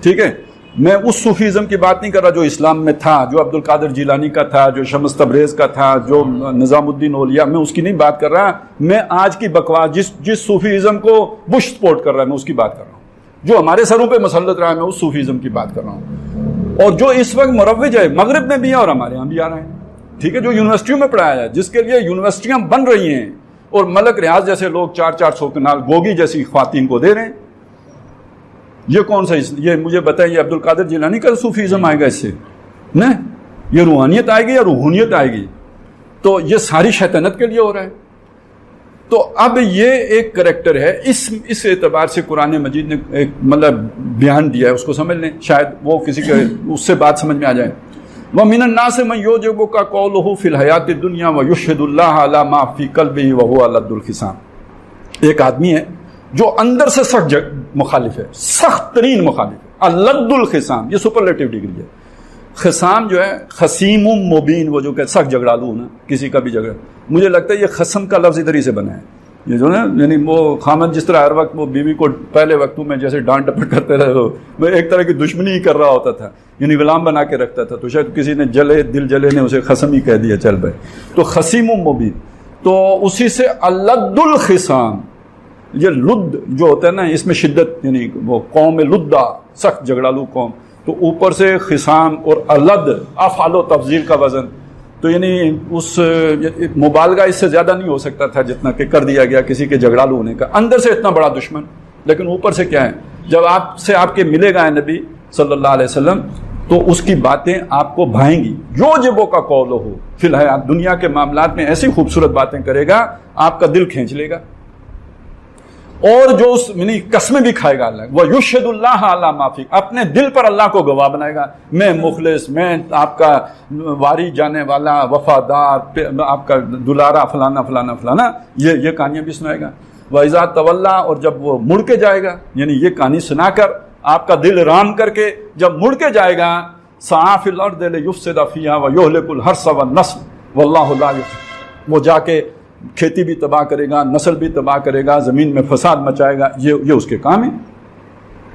ٹھیک ہے, میں اس صوفیزم کی بات نہیں کر رہا جو اسلام میں تھا, جو عبد القادر جیلانی کا تھا, جو شمس تبریز کا تھا, جو نظام الدین اولیاء, میں اس کی نہیں بات کر رہا. میں آج کی بکواس جس صوفیزم کو بش سپورٹ کر رہا ہے میں اس کی بات کر رہا ہوں. جو ہمارے سروں پہ مسلط رہا ہے میں اس صوفیزم کی بات کر رہا ہوں. اور جو اس وقت مروج ہے مغرب میں بھی ہے اور ہمارے یہاں بھی آ رہے ہیں. ٹھیک ہے, جو یونیورسٹیوں میں پڑھایا جائے, جس کے لیے یونیورسٹیاں بن رہی ہیں اور ملک ریاض جیسے لوگ 400 کنال گوگی جیسی خواتین کو دے رہے ہیں. یہ کون سا, یہ مجھے بتائیے عبد القادر جیلانی کا صوفیزم آئے گا اس سے؟ نہیں, یہ روحانیت آئے گی یا روحانیت آئے گی؟ تو یہ ساری شیطنت کے لیے ہو رہا ہے. تو اب یہ ایک کریکٹر ہے, اس اعتبار سے قرآن مجید نے ایک مطلب بیان دیا ہے, اس کو سمجھ لیں, شاید وہ کسی کے اس سے بات سمجھ میں آ جائے. وَمِنَ النَّاسِ مَن يُعْجِبُكَ قَوْلُهُ فِي الْحَيَاةِ الدُّنْيَا وَيُشْهِدُ اللَّهَ عَلَى مَا فِي قَلْبِهِ وَهُوَ أَلَدُّ الْخِصَامِ. ایک آدمی ہے جو اندر سے سخت مخالف ہے, سخت ترین مخالف ہے, الد الخصام, یہ سپرلیٹو ڈگری ہے. خصام جو ہے خصیم مبین, وہ جو کہ سخت جھگڑالو نا, کسی کا بھی جھگڑا. مجھے لگتا ہے یہ خصم کا لفظ ادھر ہی سے بنا ہے, یہ جو نا, یعنی وہ خامد جس طرح ہر وقت وہ بیوی کو پہلے وقتوں میں جیسے ڈانٹ ڈپٹ کرتے رہے, وہ ایک طرح کی دشمنی ہی کر رہا ہوتا تھا, یعنی غلام بنا کے رکھتا تھا. تو شاید کسی نے دل جلے نے اسے خصم ہی کہہ دیا, چل بھائی. تو خصیم مبین, تو اسی سے الد الخصام, یہ لد جو ہوتا ہے نا, اس میں شدت, یعنی وہ قوم لدہ, سخت جھگڑالو قوم. تو اوپر سے خصام اور الد, افعال و تفضیل کا وزن, تو یعنی اس مبالغہ اس سے زیادہ نہیں ہو سکتا تھا جتنا کہ کر دیا گیا کسی کے جھگڑالو ہونے کا. اندر سے اتنا بڑا دشمن, لیکن اوپر سے کیا ہے, جب آپ سے آپ کے ملے گا نبی صلی اللہ علیہ وسلم تو اس کی باتیں آپ کو بھائیں گی. یعجبو کا قول ہو فی الحیات, دنیا کے معاملات میں ایسی خوبصورت باتیں کرے گا آپ کا دل کھینچ لے گا, اور جو اس یعنی قسمیں بھی کھائے گا اللہ. وَيُشْهِدُ اللَّهَ عَلَى مَا فِي, اپنے دل پر اللہ کو گواہ بنائے گا, میں مخلص, میں آپ کا واری جانے والا, وفادار, آپ کا دلارا, فلانا فلانا فلانا. یہ کہانیاں بھی سنائے گا. وَإِذَا تَوَلَّى, اور جب وہ مڑ کے جائے گا, یعنی یہ کہانی سنا کر آپ کا دل رام کر کے جب مڑ کے جائے گا, سعیٰ فِی الْأَرْضِ لِیُفْسِدَ فِیہا وَیُہْلِکُ الْحَرْثَ وَالنَّسْلَ وَاللَّهُ لَا یُحِبُّ, وہ جا کے کھیتی بھی تباہ کرے گا, نسل بھی تباہ کرے گا, زمین میں فساد مچائے گا. یہ اس کے کام ہے.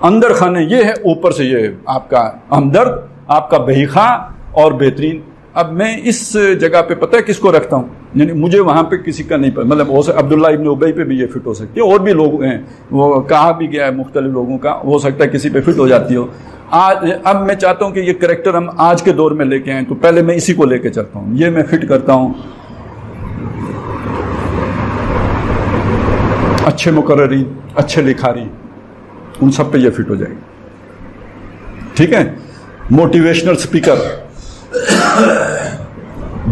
اندر خانے یہ ہے, اوپر سے یہ آپ کا ہمدرد, آپ کا بہیخواہ اور بہترین. اب میں اس جگہ پہ پتہ ہے کس کو رکھتا ہوں, یعنی مجھے وہاں پہ کسی کا نہیں پتا, مطلب عبداللہ ابن ابی پہ بھی یہ فٹ ہو سکتی ہے, اور بھی لوگ ہیں, وہ کہا بھی گیا ہے مختلف لوگوں کا, ہو سکتا ہے کسی پہ فٹ ہو جاتی ہو. اب میں چاہتا ہوں کہ یہ کریکٹر ہم آج کے دور میں لے کے آئیں, تو پہلے میں اسی کو لے کے چلتا ہوں. یہ میں فٹ کرتا ہوں, اچھے مقررین, اچھے لکھاری, ان سب پہ یہ فٹ ہو جائے گی. ٹھیک ہے, موٹیویشنل سپیکر,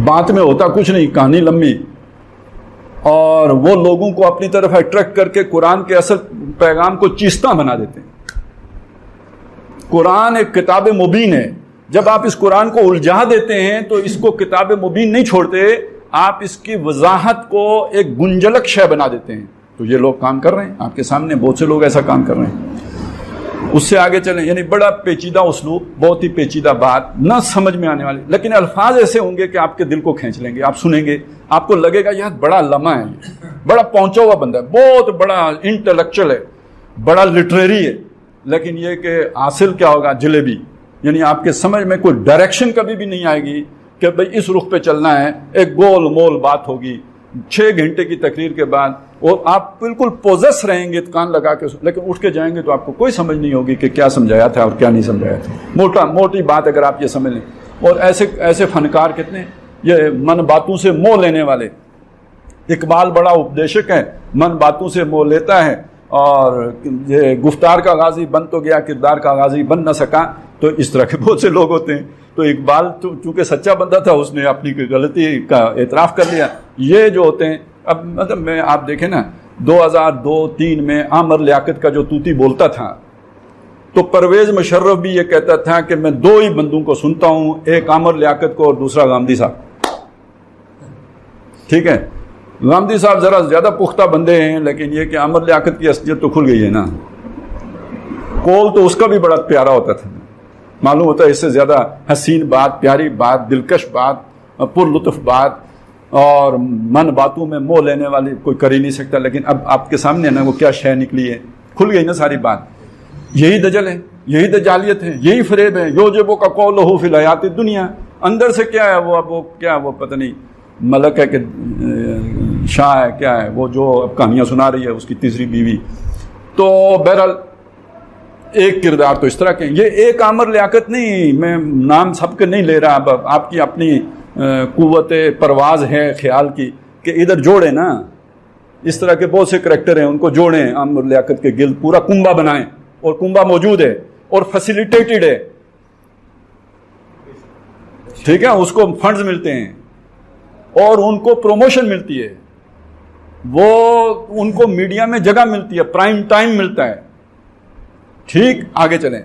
بات میں ہوتا کچھ نہیں, کہانی لمبی, اور وہ لوگوں کو اپنی طرف اٹریکٹ کر کے قرآن کے اصل پیغام کو چیستہ بنا دیتے ہیں. قرآن ایک کتاب مبین ہے, جب آپ اس قرآن کو الجھا دیتے ہیں تو اس کو کتاب مبین نہیں چھوڑتے, آپ اس کی وضاحت کو ایک گنجلک شے بنا دیتے ہیں. تو یہ لوگ کام کر رہے ہیں آپ کے سامنے, بہت سے لوگ ایسا کام کر رہے ہیں. اس سے آگے چلیں, یعنی بڑا پیچیدہ اسلوب, بہت ہی پیچیدہ بات, نہ سمجھ میں آنے والی, لیکن الفاظ ایسے ہوں گے کہ آپ کے دل کو کھینچ لیں گے. آپ سنیں گے, آپ کو لگے گا یار بڑا لمحہ ہے, بڑا پہنچا ہوا بندہ ہے, بہت بڑا انٹلیکچوئل ہے, بڑا لٹریری ہے, لیکن یہ کہ حاصل کیا ہوگا, جلیبی. یعنی آپ کے سمجھ میں کوئی ڈائریکشن کبھی بھی نہیں آئے گی کہ بھئی اس رخ پہ چلنا ہے. ایک گول مول بات ہوگی 6 گھنٹے کی تقریر کے بعد, اور آپ بالکل پوزس رہیں گے کان لگا کے, لیکن اٹھ کے جائیں گے تو آپ کو کوئی سمجھ نہیں ہوگی کہ کیا سمجھایا تھا اور کیا نہیں سمجھایا تھا. موٹی بات اگر آپ یہ سمجھ لیں. اور ایسے فنکار کتنے, یہ من باتوں سے موہ لینے والے. اقبال بڑا اپدیشک ہے, من باتوں سے موہ لیتا ہے, اور یہ گفتار کا غازی بن تو گیا, کردار کا غازی بن نہ سکا. تو اس طرح کے بہت سے لوگ ہوتے ہیں. تو اقبال چونکہ سچا بندہ تھا, اس نے اپنی غلطی کا اعتراف کر لیا. یہ جو ہوتے ہیں, اب مطلب میں آپ دیکھیں نا, 2002-03 میں عامر لیاقت کا جو طوطی بولتا تھا, تو پرویز مشرف بھی یہ کہتا تھا کہ میں 2 ہی بندوں کو سنتا ہوں, ایک عامر لیاقت کو اور دوسرا غامدی صاحب. ٹھیک ہے, غامدی صاحب ذرا زیادہ پختہ بندے ہیں, لیکن یہ کہ عامر لیاقت کی اصلیت تو کھل گئی ہے نا. کول تو اس کا بھی بڑا پیارا ہوتا تھا, معلوم ہوتا ہے اس سے زیادہ حسین بات, پیاری بات, دلکش بات, پر لطف بات, اور من باتوں میں موہ لینے والی کوئی کر ہی نہیں سکتا. لیکن اب آپ کے سامنے نا وہ کیا شے نکلی ہے, کھل گئی نا ساری بات. یہی دجل ہے, یہی دجالیت ہے, یہی فریب ہے. یعجبک قولہ فی الحیات الدنیا, اندر سے کیا ہے وہ پتہ نہیں ملک ہے کہ شاہ ہے, کیا ہے وہ جو اب کہانیاں سنا رہی ہے اس کی تیسری بیوی. تو بہرحال ایک کردار تو اس طرح کے. یہ ایک عامر لیاقت نہیں, میں نام سب کے نہیں لے رہا, اب آپ کی اپنی قوت پرواز ہے خیال کی کہ ادھر جوڑیں نا. اس طرح کے بہت سے کریکٹر ہیں, ان کو جوڑیں عامر لیاقت کے گرد, پورا کنبہ بنائیں, اور کنبہ موجود ہے اور فیسیلیٹیٹڈ ہے, ٹھیک ہے, اس کو فنڈز ملتے ہیں اور ان کو پروموشن ملتی ہے, وہ ان کو میڈیا میں جگہ ملتی ہے, پرائم ٹائم ملتا ہے. ٹھیک, آگے چلیں.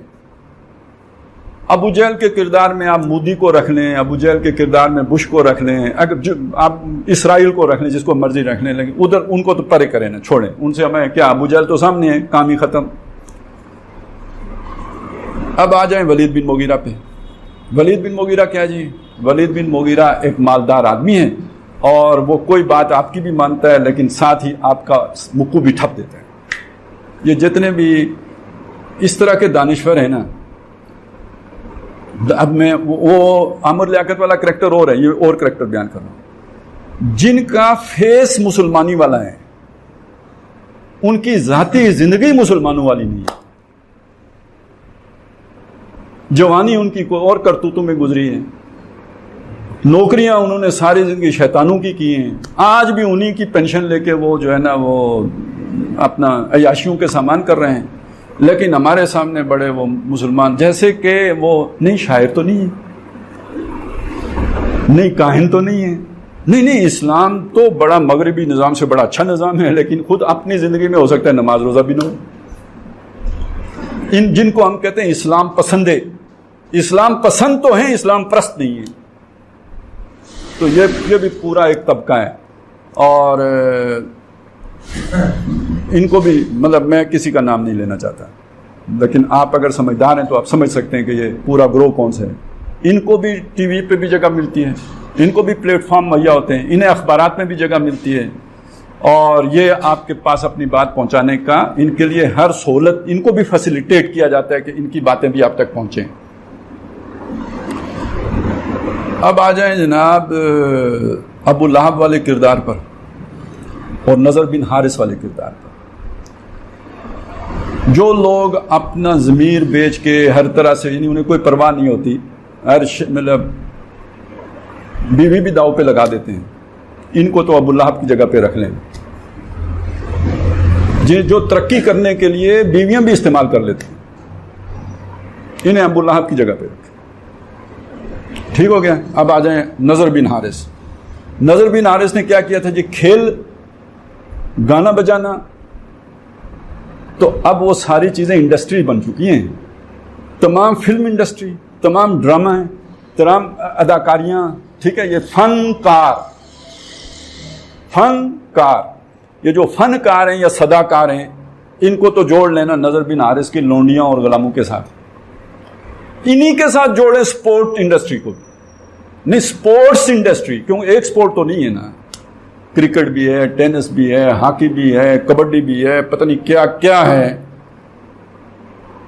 ابو جہل کے کردار میں آپ مودی کو رکھ لیں, ابو جہل کے کردار میں بش کو رکھ لیں, اگر آپ اسرائیل کو رکھ لیں, جس کو مرضی رکھ لیں, لیکن ادھر ان کو تو پرے کریں نا, چھوڑیں ان سے. ہمیں کیا, ابو جہل تو سامنے ہے, کام ہی ختم. اب آ جائیں ولید بن مغیرہ پہ. ولید بن مغیرہ کیا جی؟ ولید بن مغیرہ ایک مالدار آدمی ہے, اور وہ کوئی بات آپ کی بھی مانتا ہے, لیکن ساتھ ہی آپ کا مکو بھی ٹھپ دیتا ہے. یہ جتنے بھی اس طرح کے دانشور ہیں نا, اب میں وہ عامر لیاقت والا کریکٹر اور ہے, یہ اور کریکٹر بیان کر رہا ہوں, جن کا فیس مسلمانی والا ہے, ان کی ذاتی زندگی مسلمانوں والی نہیں ہے. جوانی ان کی کوئی اور کرتوتوں میں گزری ہے, نوکریاں انہوں نے ساری زندگی شیطانوں کی ہیں, آج بھی انہی کی پینشن لے کے وہ جو ہے نا وہ اپنا عیاشیوں کے سامان کر رہے ہیں. لیکن ہمارے سامنے بڑے وہ مسلمان, جیسے کہ وہ نہیں شاعر تو نہیں ہے, نہیں کاہن تو نہیں ہے, نہیں, اسلام تو بڑا مغربی نظام سے بڑا اچھا نظام ہے, لیکن خود اپنی زندگی میں ہو سکتا ہے نماز روزہ بھی نہ ہو. ان جن کو ہم کہتے ہیں اسلام پسندے, اسلام پسند تو ہیں, اسلام پرست نہیں ہے. تو یہ بھی پورا ایک طبقہ ہے, اور ان کو بھی, مطلب میں کسی کا نام نہیں لینا چاہتا, لیکن آپ اگر سمجھدار ہیں تو آپ سمجھ سکتے ہیں کہ یہ پورا گروہ کون سے ہے. ان کو بھی ٹی وی پہ بھی جگہ ملتی ہے, ان کو بھی پلیٹ فارم مہیا ہوتے ہیں, انہیں اخبارات میں بھی جگہ ملتی ہے, اور یہ آپ کے پاس اپنی بات پہنچانے کا ان کے لیے ہر سہولت, ان کو بھی فیسیلیٹیٹ کیا جاتا ہے کہ ان کی باتیں بھی آپ تک پہنچیں. اب آ جائیں جناب ابو لہب والے کردار پر اور نضر بن حارث والے کردار پر. جو لوگ اپنا ضمیر بیچ کے ہر طرح سے, یعنی انہیں کوئی پرواہ نہیں ہوتی, ہر مطلب بیوی بھی داؤ پہ لگا دیتے ہیں, ان کو تو ابو لہب کی جگہ پہ رکھ لیں. جو ترقی کرنے کے لیے بیویاں بھی استعمال کر لیتے ہیں, انہیں ابو لہب کی جگہ پہ رکھیں. ٹھیک ہو گیا. اب آ جائیں نضر بن حارث. نضر بن حارث نے کیا کیا تھا جی؟ کھیل, گانا بجانا, تو اب وہ ساری چیزیں انڈسٹری بن چکی ہیں. تمام فلم انڈسٹری, تمام ڈرامہ ہیں, تمام اداکاریاں, ٹھیک ہے, یہ فنکار, یہ جو فنکار ہیں یا صداکار ہیں, ان کو تو جوڑ لینا نضر بن حارث کی لونڈیاں اور غلاموں کے ساتھ. انہی کے ساتھ جوڑے سپورٹ انڈسٹری کو, نہیں سپورٹس انڈسٹری, کیوں ایک سپورٹ تو نہیں ہے نا, کرکٹ بھی ہے, ٹینس بھی ہے, ہاکی بھی ہے, کبڈی بھی ہے, پتہ نہیں کیا کیا ہے.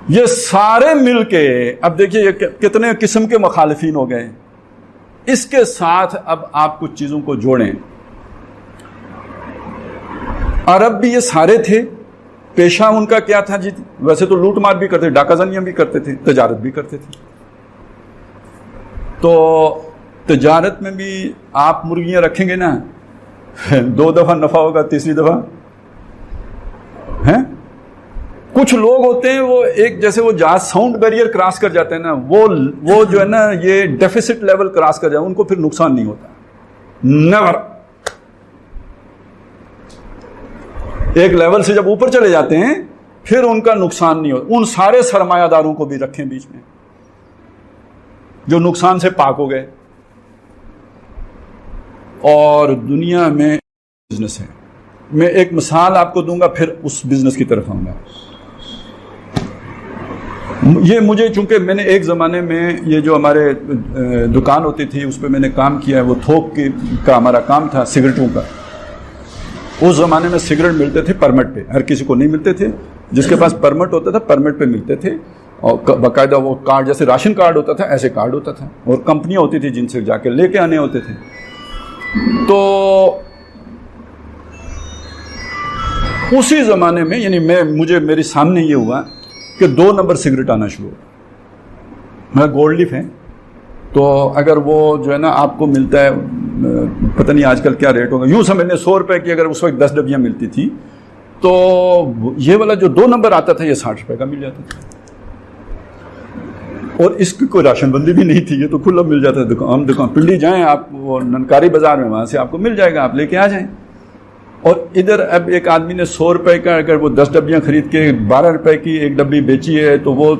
یہ سارے مل کے, اب دیکھیے یہ کتنے قسم کے مخالفین ہو گئے. اس کے ساتھ اب آپ کچھ چیزوں کو جوڑیں. عرب بھی یہ سارے تھے, پیشہ ان کا کیا تھا جی؟ ویسے تو لوٹ مار بھی کرتے, ڈاکہ زنیاں بھی کرتے تھے, تجارت بھی کرتے تھے. تو تجارت میں بھی آپ مرغیاں رکھیں گے نا, 2 دفعہ نفع ہوگا, تیسری دفعہ ہیں. کچھ لوگ ہوتے ہیں وہ ایک, جیسے وہ جہاز ساؤنڈ بیریئر کراس کر جاتے ہیں نا, وہ جو ہے نا یہ ڈیفیسٹ لیول کراس کر جائے, ان کو پھر نقصان نہیں ہوتا. نیور. ایک لیول سے جب اوپر چلے جاتے ہیں پھر ان کا نقصان نہیں ہوتا. ان سارے سرمایہ داروں کو بھی رکھیں بیچ میں جو نقصان سے پاک ہو گئے. اور دنیا میں بزنس ہے. میں ایک مثال آپ کو دوں گا, پھر اس بزنس کی طرف آؤں گا. یہ مجھے, چونکہ میں نے ایک زمانے میں یہ جو ہمارے دکان ہوتی تھی اس پہ میں نے کام کیا ہے, وہ تھوک کا ہمارا کام تھا سگریٹوں کا. اس زمانے میں سگریٹ ملتے تھے پرمٹ پہ, ہر کسی کو نہیں ملتے تھے. جس کے پاس پرمٹ ہوتا تھا پرمٹ پہ ملتے تھے, اور باقاعدہ وہ کارڈ, جیسے راشن کارڈ ہوتا تھا ایسے کارڈ ہوتا تھا, اور کمپنیاں ہوتی تھی جن سے جا کے لے کے آنے ہوتے تھے. تو اسی زمانے میں, یعنی میری سامنے یہ ہوا کہ 2 نمبر سگریٹ آنا شروع ہو. میرا گولڈ لیف ہے تو اگر وہ جو ہے نا آپ کو ملتا ہے پتہ نہیں آج کل کیا ریٹ ہوگا, یوں سمجھ لیں 100 روپے کی اگر اس وقت 10 ڈبیاں ملتی تھی تو یہ والا جو 2 نمبر آتا تھا یہ 60 روپے کا مل جاتا تھا. اور اس کی کوئی راشن بندی بھی نہیں تھی, یہ تو کھلا مل جاتا تھا. ہم دکان پنڈی جائیں آپ, وہ ننکاری بازار میں, وہاں سے آپ کو مل جائے گا, آپ لے کے آ جائیں. اور ادھر اب ایک آدمی نے 100 روپے کا اگر وہ 10 ڈبیاں خرید کے 12 روپے کی ایک ڈبی بیچی ہے تو وہ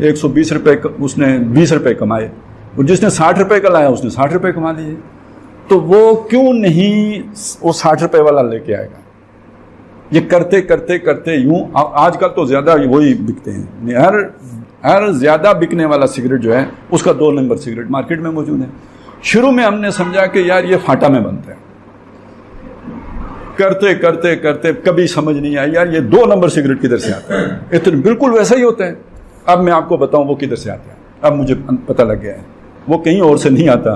120 روپے اس نے 20 روپے کمائے, اور جس نے 60 روپے کا لایا اس نے 60 روپے کما لیے. تو وہ کیوں نہیں وہ 60 روپے والا لے کے آئے گا؟ یہ کرتے کرتے کرتے یوں آج کل تو زیادہ وہی بکتے ہیں. ہر زیادہ بکنے والا سگریٹ جو ہے اس کا 2 نمبر سگریٹ مارکیٹ میں موجود ہے. شروع میں ہم نے سمجھا کہ یار یہ فاٹا میں بنتا ہے, کرتے کرتے کرتے کبھی سمجھ نہیں آئی یار یہ 2 نمبر سگریٹ کدھر سے آتا ہے. اتنا بالکل ویسا ہی ہوتا ہے. اب میں آپ کو بتاؤں وہ کدھر سے آتا ہے. اب مجھے پتہ لگ گیا ہے وہ کہیں اور سے نہیں آتا.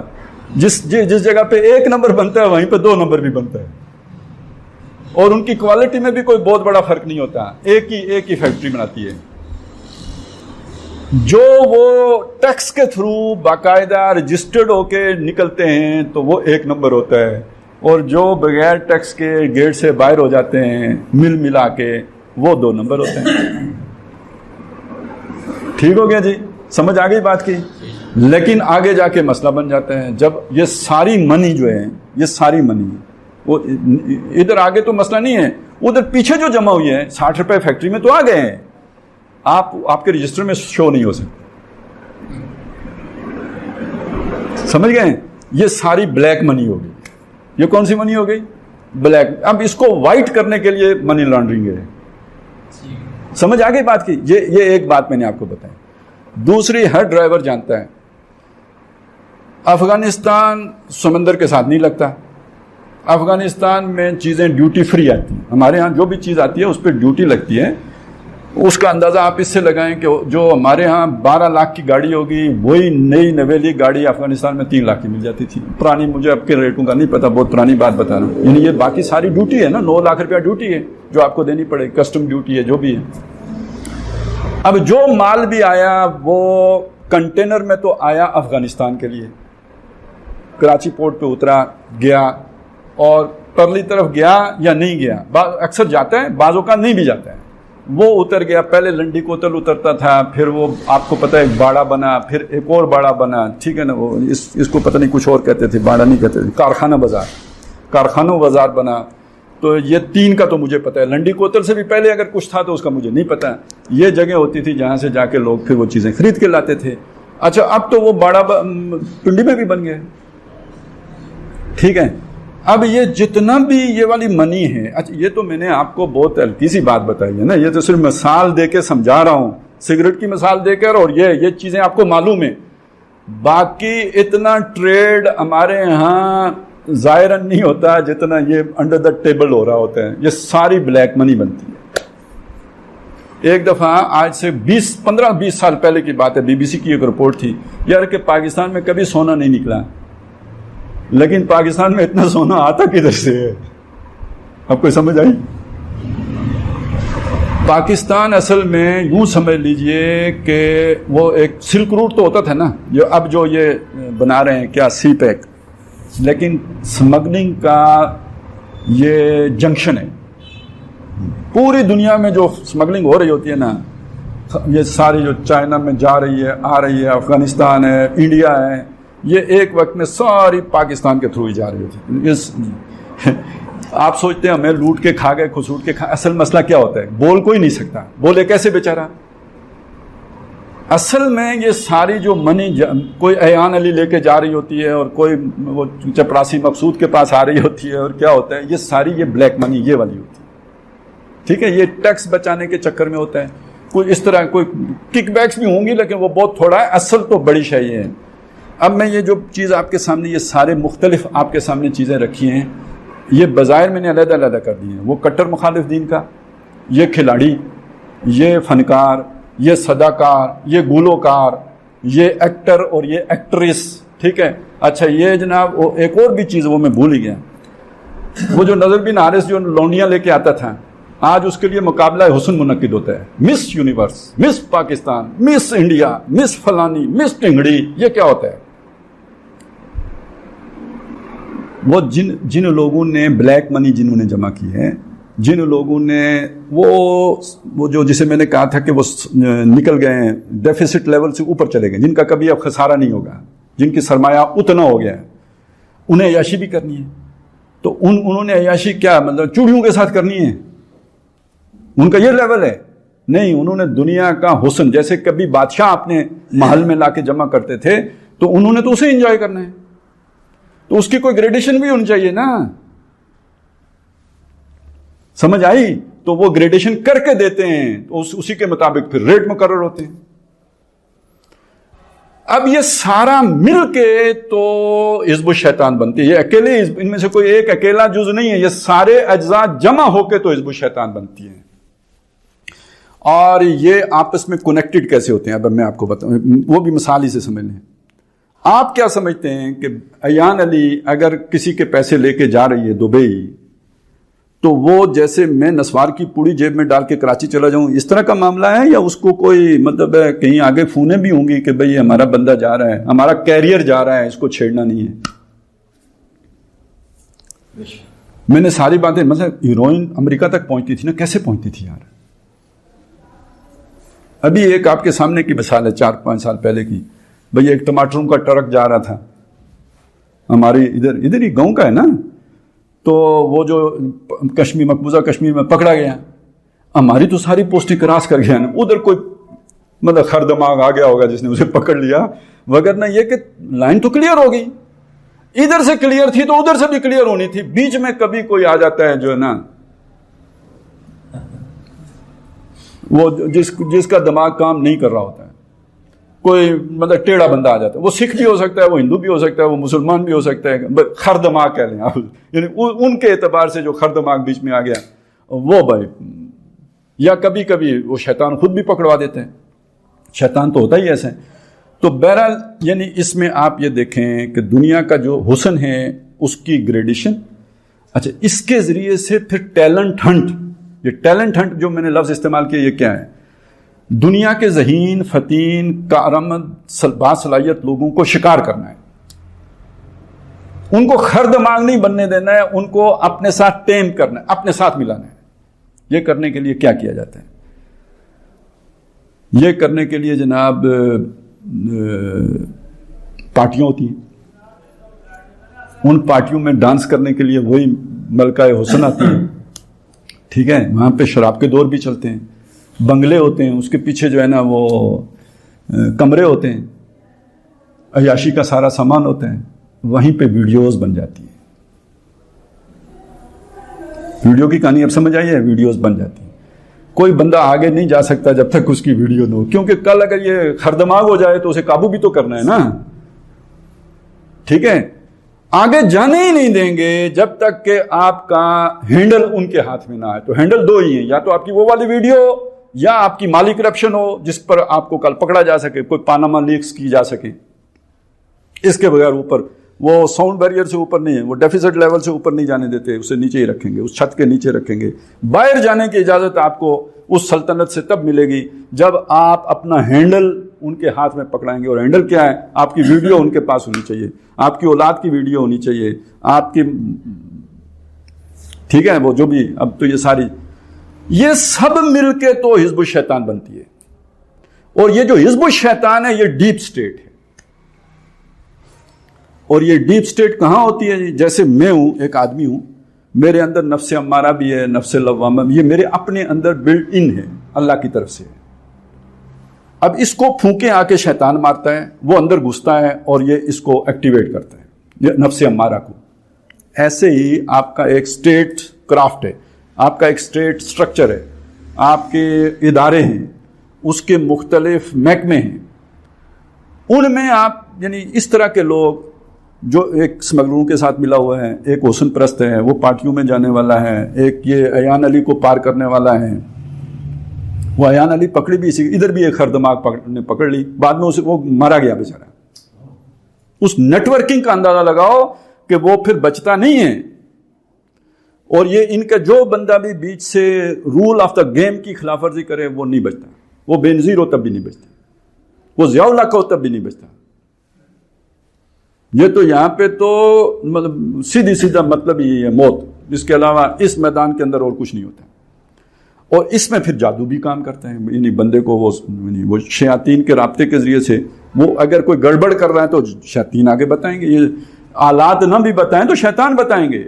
جس جگہ پہ 1 نمبر بنتا ہے وہیں پہ 2 نمبر بھی بنتا ہے, اور ان کی کوالٹی میں بھی کوئی بہت بڑا فرق نہیں ہوتا. ایک ہی فیکٹری بناتی ہے. جو وہ ٹیکس کے تھرو باقاعدہ رجسٹرڈ ہو کے نکلتے ہیں تو وہ 1 نمبر ہوتا ہے, اور جو بغیر ٹیکس کے گیٹ سے باہر ہو جاتے ہیں مل ملا کے وہ 2 نمبر ہوتے ہیں. ٹھیک ہو گیا جی, سمجھ آ گئی بات کی. لیکن آگے جا کے مسئلہ بن جاتا ہے جب یہ ساری منی جو ہے, یہ ساری منی وہ ادھر آگے تو مسئلہ نہیں ہے, ادھر پیچھے جو جمع ہوئی ہے 60 روپے فیکٹری میں تو آ گئے ہیں, آپ کے رجسٹر میں شو نہیں ہو سکتے. سمجھ گئے؟ یہ ساری بلیک منی ہو گئی. یہ کون سی منی ہو گئی؟ بلیک. اب اس کو وائٹ کرنے کے لیے منی لانڈرنگ ہے. سمجھ آ گئی بات کی. یہ ایک بات میں نے آپ کو بتائی. دوسری, ہر ڈرائیور جانتا ہے افغانستان سمندر کے ساتھ نہیں لگتا. افغانستان میں چیزیں ڈیوٹی فری آتی ہیں. ہمارے ہاں جو بھی چیز آتی ہے اس پہ ڈیوٹی لگتی ہے. اس کا اندازہ آپ اس سے لگائیں کہ جو ہمارے ہاں 12 لاکھ کی گاڑی ہوگی وہی نئی نویلی گاڑی افغانستان میں 3 لاکھ کی مل جاتی تھی. پرانی, مجھے اب کے ریٹوں کا نہیں پتا, بہت پرانی بات بتا رہا ہوں. یعنی یہ باقی ساری ڈیوٹی ہے نا, 9 لاکھ روپیہ ڈیوٹی ہے جو آپ کو دینی پڑے, کسٹم ڈیوٹی ہے جو بھی ہے. اب جو مال بھی آیا وہ کنٹینر میں تو آیا افغانستان کے لیے, کراچی پورٹ پہ اترا, گیا, اور پرلی طرف گیا یا نہیں گیا, اکثر جاتا ہے, بعضوں کا نہیں بھی جاتا ہے. وہ اتر گیا, پہلے لنڈی کوتل اترتا تھا, پھر وہ آپ کو پتہ ہے ایک باڑا بنا, پھر ایک اور باڑا بنا, ٹھیک ہے نا, وہ اس کو پتہ نہیں کچھ اور کہتے تھے, باڑا نہیں کہتے تھے, کارخانوں بازار بنا. تو یہ 3 کا تو مجھے پتہ ہے. لنڈی کوتل سے بھی پہلے اگر کچھ تھا تو اس کا مجھے نہیں پتہ. یہ جگہ ہوتی تھی جہاں سے جا کے لوگ پھر وہ چیزیں خرید کے لاتے تھے. اچھا, اب تو وہ باڑا پنڈی میں بھی بن گئے, ٹھیک ہے. اب یہ جتنا بھی یہ والی منی ہے, اچھا یہ تو میں نے آپ کو بہت ہلکی سی بات بتائی ہے نا, یہ تو صرف مثال دے کے سمجھا رہا ہوں, سگریٹ کی مثال دے کر, اور یہ چیزیں آپ کو معلوم ہے. باقی اتنا ٹریڈ ہمارے ہاں ظاہراً نہیں ہوتا جتنا یہ انڈر دا ٹیبل ہو رہا ہوتا ہے. یہ ساری بلیک منی بنتی ہے. ایک دفعہ آج سے 15-20 سال پہلے کی بات ہے, BBC کی ایک رپورٹ تھی یار کہ پاکستان میں کبھی سونا نہیں نکلا, لیکن پاکستان میں اتنا سونا آتا کدھر سے ہے؟ آپ کو سمجھ آئی؟ پاکستان اصل میں یوں سمجھ لیجئے کہ وہ ایک سلک روٹ تو ہوتا تھا نا, اب جو یہ بنا رہے ہیں کیا سی پیک, لیکن سمگلنگ کا یہ جنکشن ہے. پوری دنیا میں جو سمگلنگ ہو رہی ہوتی ہے نا, یہ ساری جو چائنا میں جا رہی ہے, آ رہی ہے, افغانستان ہے, انڈیا ہے, یہ ایک وقت میں ساری پاکستان کے تھرو ہی جا رہی ہوتی. آپ سوچتے ہیں ہمیں لوٹ کے کھا گئے, کھسوٹ کے کھا. اصل مسئلہ کیا ہوتا ہے, بول کوئی نہیں سکتا, بولے کیسے بیچارہ. اصل میں یہ ساری جو منی کوئی ایان علی لے کے جا رہی ہوتی ہے, اور کوئی وہ چپراسی مقصود کے پاس آ رہی ہوتی ہے, اور کیا ہوتا ہے یہ ساری یہ بلیک منی یہ والی ہوتی ہے, ٹھیک ہے. یہ ٹیکس بچانے کے چکر میں ہوتا ہے. کوئی اس طرح کوئی کک بیکس بھی ہوں گی لیکن وہ بہت تھوڑا ہے, اصل تو بڑی شے ہے. اب میں یہ جو چیز آپ کے سامنے, یہ سارے مختلف آپ کے سامنے چیزیں رکھی ہیں, یہ بظاہر میں نے علیحدہ علیحدہ کر دی ہیں. وہ کٹر مخالف دین کا, یہ کھلاڑی, یہ فنکار, یہ صداکار, یہ گلوکار, یہ ایکٹر اور یہ ایکٹریس, ٹھیک ہے. اچھا یہ جناب ایک اور بھی چیز وہ میں بھول ہی گیا, وہ جو نظر بن حارث جو لونڈیاں لے کے آتا تھا, آج اس کے لیے مقابلہ حسن منعقد ہوتا ہے، مس یونیورس، مس پاکستان، مس انڈیا، مس فلانی، مس ٹنگڑی. یہ کیا ہوتا ہے؟ وہ جن لوگوں نے بلیک منی جنہوں نے جمع کی ہے، جن لوگوں نے وہ جو جسے میں نے کہا تھا کہ وہ نکل گئے ہیں ڈیفیسٹ لیول سے اوپر چلے گئے، جن کا کبھی اب خسارہ نہیں ہوگا، جن کی سرمایہ اتنا ہو گیا ہے، انہیں عیاشی بھی کرنی ہے. تو انہوں نے عیاشی کیا مطلب چوڑیوں کے ساتھ کرنی ہے؟ ان کا یہ لیول ہے؟ نہیں، انہوں نے دنیا کا حسن، جیسے کبھی بادشاہ اپنے محل میں لا کے جمع کرتے تھے تو انہوں نے تو اسے انجوائے کرنا ہے، تو اس کی کوئی گریڈیشن بھی ہونی چاہیے نا. سمجھ آئی؟ تو وہ گریڈیشن کر کے دیتے ہیں تو اسی کے مطابق پھر ریٹ مقرر ہوتے ہیں. اب یہ سارا مل کے تو حزب الشیطان بنتی ہے. یہ اکیلے ان میں سے کوئی ایک اکیلا جز نہیں ہے، یہ سارے اجزاء جمع ہو کے تو حزب الشیطان بنتی ہے. اور یہ آپس میں کنیکٹڈ کیسے ہوتے ہیں اب میں آپ کو بتاؤں، وہ بھی مثال ہی سے سمجھ لیں. آپ کیا سمجھتے ہیں کہ ایان علی اگر کسی کے پیسے لے کے جا رہی ہے دبئی، تو وہ جیسے میں نسوار کی پوڑی جیب میں ڈال کے کراچی چلا جاؤں، اس طرح کا معاملہ ہے؟ یا اس کو کوئی مطلب ہے کہیں آگے فونیں بھی ہوں گی کہ بھئی ہمارا بندہ جا رہا ہے، ہمارا کیریئر جا رہا ہے، اس کو چھیڑنا نہیں ہے؟ میں نے ساری باتیں، مطلب ہیروئن امریکہ تک پہنچتی تھی نا، کیسے پہنچتی تھی یار؟ ابھی ایک آپ کے سامنے کی مثال ہے 4-5 سال پہلے کی. بھئی ایک ٹماٹروں کا ٹرک جا رہا تھا ہماری ادھر ہی گاؤں کا ہے نا، تو وہ جو مقبوضہ کشمیر میں پکڑا گیا، ہماری تو ساری پوسٹیں کراس کر گیا نا. ادھر کوئی مطلب خر دماغ آ گیا ہوگا جس نے اسے پکڑ لیا، وگرنہ یہ کہ لائن تو کلیئر ہو گئی. ادھر سے کلیئر تھی تو ادھر سے بھی کلیئر ہونی تھی. بیچ میں کبھی کوئی آ جاتا ہے جو ہے نا، وہ جس کا دماغ کام نہیں کر رہا ہوتا ہے، کوئی مطلب ٹیڑھا بندہ آ جاتا ہے. وہ سکھ بھی ہو سکتا ہے، وہ ہندو بھی ہو سکتا ہے، وہ مسلمان بھی ہو سکتا ہے، خر دماغ کہہ لیں آپ، یعنی ان کے اعتبار سے جو خر دماغ بیچ میں آ گیا وہ بھائی. یا کبھی کبھی وہ شیطان خود بھی پکڑوا دیتے ہیں، شیطان تو ہوتا ہی ایسا ہے. تو بہرحال یعنی اس میں آپ یہ دیکھیں کہ دنیا کا جو حسن ہے اس کی گریڈیشن. اچھا، اس کے ذریعے سے پھر ٹیلنٹ ہنٹ، یہ ٹیلنٹ ہنٹ جو میں نے لفظ استعمال کیا، یہ کیا ہے؟ دنیا کے ذہین، فتین، کارآمد، باصلاحیت لوگوں کو شکار کرنا ہے، ان کو خر دماغ نہیں بننے دینا ہے، ان کو اپنے ساتھ ٹیم کرنا ہے، اپنے ساتھ ملانا ہے. یہ کرنے کے لیے کیا کیا جاتا ہے؟ یہ کرنے کے لیے جناب پارٹیاں ہوتی ہیں. ان پارٹیوں میں ڈانس کرنے کے لیے وہی ملکہ حسن آتی ہے، ٹھیک ہے؟ وہاں پہ شراب کے دور بھی چلتے ہیں، بنگلے ہوتے ہیں، اس کے پیچھے جو ہے نا وہ کمرے ہوتے ہیں، عیاشی کا سارا سامان ہوتا ہے. وہیں پہ ویڈیوز بن جاتی ہیں. ویڈیو کی کہانی اب سمجھ آئی ہے؟ ویڈیوز بن جاتی ہیں. کوئی بندہ آگے نہیں جا سکتا جب تک اس کی ویڈیو نہ ہو، کیونکہ کل اگر یہ خردماغ ہو جائے تو اسے قابو بھی تو کرنا ہے نا، ٹھیک ہے؟ آگے جانے ہی نہیں دیں گے جب تک کہ آپ کا ہینڈل ان کے ہاتھ میں نہ آئے. تو ہینڈل دو ہی ہیں، یا تو آپ کی وہ والی ویڈیو یا آپ کی مالی کرپشن ہو جس پر آپ کو کل پکڑا جا سکے، کوئی پاناما لیکس کی جا سکے. اس کے بغیر اوپر وہ ساؤنڈ بیریئر سے اوپر نہیں ہے، وہ ڈیفیسٹ لیول سے اوپر نہیں جانے دیتے، اسے نیچے ہی رکھیں گے، اس چھت کے نیچے رکھیں گے. باہر جانے کی اجازت آپ کو اس سلطنت سے تب ملے گی جب آپ اپنا ہینڈل ان کے ہاتھ میں پکڑائیں گے. اور ہینڈل کیا ہے؟ آپ کی ویڈیو ان کے پاس ہونی چاہیے، آپ کی اولاد کی ویڈیو ہونی چاہیے، آپ کی، ٹھیک ہے؟ وہ جو بھی اب تو یہ سب مل کے تو حزب الشیطان بنتی ہے. اور یہ جو حزب الشیطان ہے یہ ڈیپ سٹیٹ ہے. اور یہ ڈیپ سٹیٹ کہاں ہوتی ہے؟ جیسے میں ہوں، ایک آدمی ہوں، میرے اندر نفس امارہ بھی ہے، نفس لوامہ بھی، یہ میرے اپنے اندر بلڈ ان ہے، اللہ کی طرف سے. اب اس کو پھونکے آ کے شیطان مارتا ہے، وہ اندر گھستا ہے اور یہ اس کو ایکٹیویٹ کرتا ہے، یہ نفس امارہ کو. ایسے ہی آپ کا ایک سٹیٹ کرافٹ ہے، آپ کا ایک سٹیٹ سٹرکچر ہے، آپ کے ادارے ہیں، اس کے مختلف محکمے ہیں. ان میں آپ یعنی اس طرح کے لوگ جو ایک اسمگلروں کے ساتھ ملا ہوا ہے، ایک حسن پرست ہے، وہ پارٹیوں میں جانے والا ہے، ایک یہ ایان علی کو پار کرنے والا ہے. وہ ایان علی پکڑی بھی اسی، ادھر بھی ایک خردماغ نے پکڑ لی، بعد میں اسے وہ مارا گیا بیچارہ. اس نیٹ ورکنگ کا اندازہ لگاؤ کہ وہ پھر بچتا نہیں ہے. اور یہ ان کا جو بندہ بھی بیچ سے رول آف دا گیم کی خلاف ورزی کرے وہ نہیں بچتا، وہ بے نظیر ہو تب بھی نہیں بچتا، وہ ضیاء الحق ہو تب بھی نہیں بچتا. یہ تو یہاں پہ تو مطلب سیدھا مطلب یہ ہے موت، اس کے علاوہ اس میدان کے اندر اور کچھ نہیں ہوتا. اور اس میں پھر جادو بھی کام کرتے ہیں، یعنی بندے کو وہ شیاطین کے رابطے کے ذریعے سے وہ اگر کوئی گڑبڑ کر رہا ہے تو شیاطین آگے بتائیں گے، یہ آلات نہ بھی بتائیں تو شیطان بتائیں گے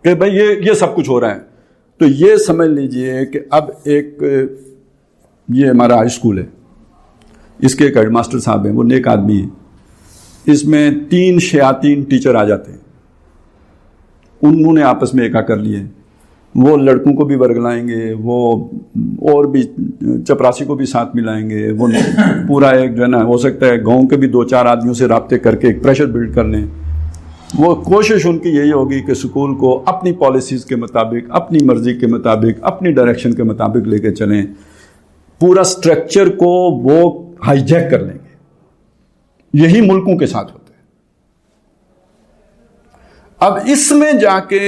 کہ بھئی یہ سب کچھ ہو رہا ہے. تو یہ سمجھ لیجئے کہ اب ایک یہ ہمارا ہائی اسکول ہے، اس کے ایک ہیڈ ماسٹر صاحب ہیں، وہ نیک آدمی ہیں. اس میں 3 شیاطین ٹیچر آ جاتے ہیں، انہوں نے آپس میں ایکا کر لیے. وہ لڑکوں کو بھی ورگلائیں گے، وہ اور بھی چپراسی کو بھی ساتھ ملائیں گے، وہ پورا ایک جو ہے نا ہو سکتا ہے گاؤں کے بھی 2-4 آدمیوں سے رابطے کر کے ایک پریشر بلڈ کر لیں. وہ کوشش ان کی یہی ہوگی کہ اسکول کو اپنی پالیسیز کے مطابق، اپنی مرضی کے مطابق، اپنی ڈائریکشن کے مطابق لے کے چلیں. پورا سٹرکچر کو وہ ہائی جیک کر لیں گے. یہی ملکوں کے ساتھ ہوتا ہے. اب اس میں جا کے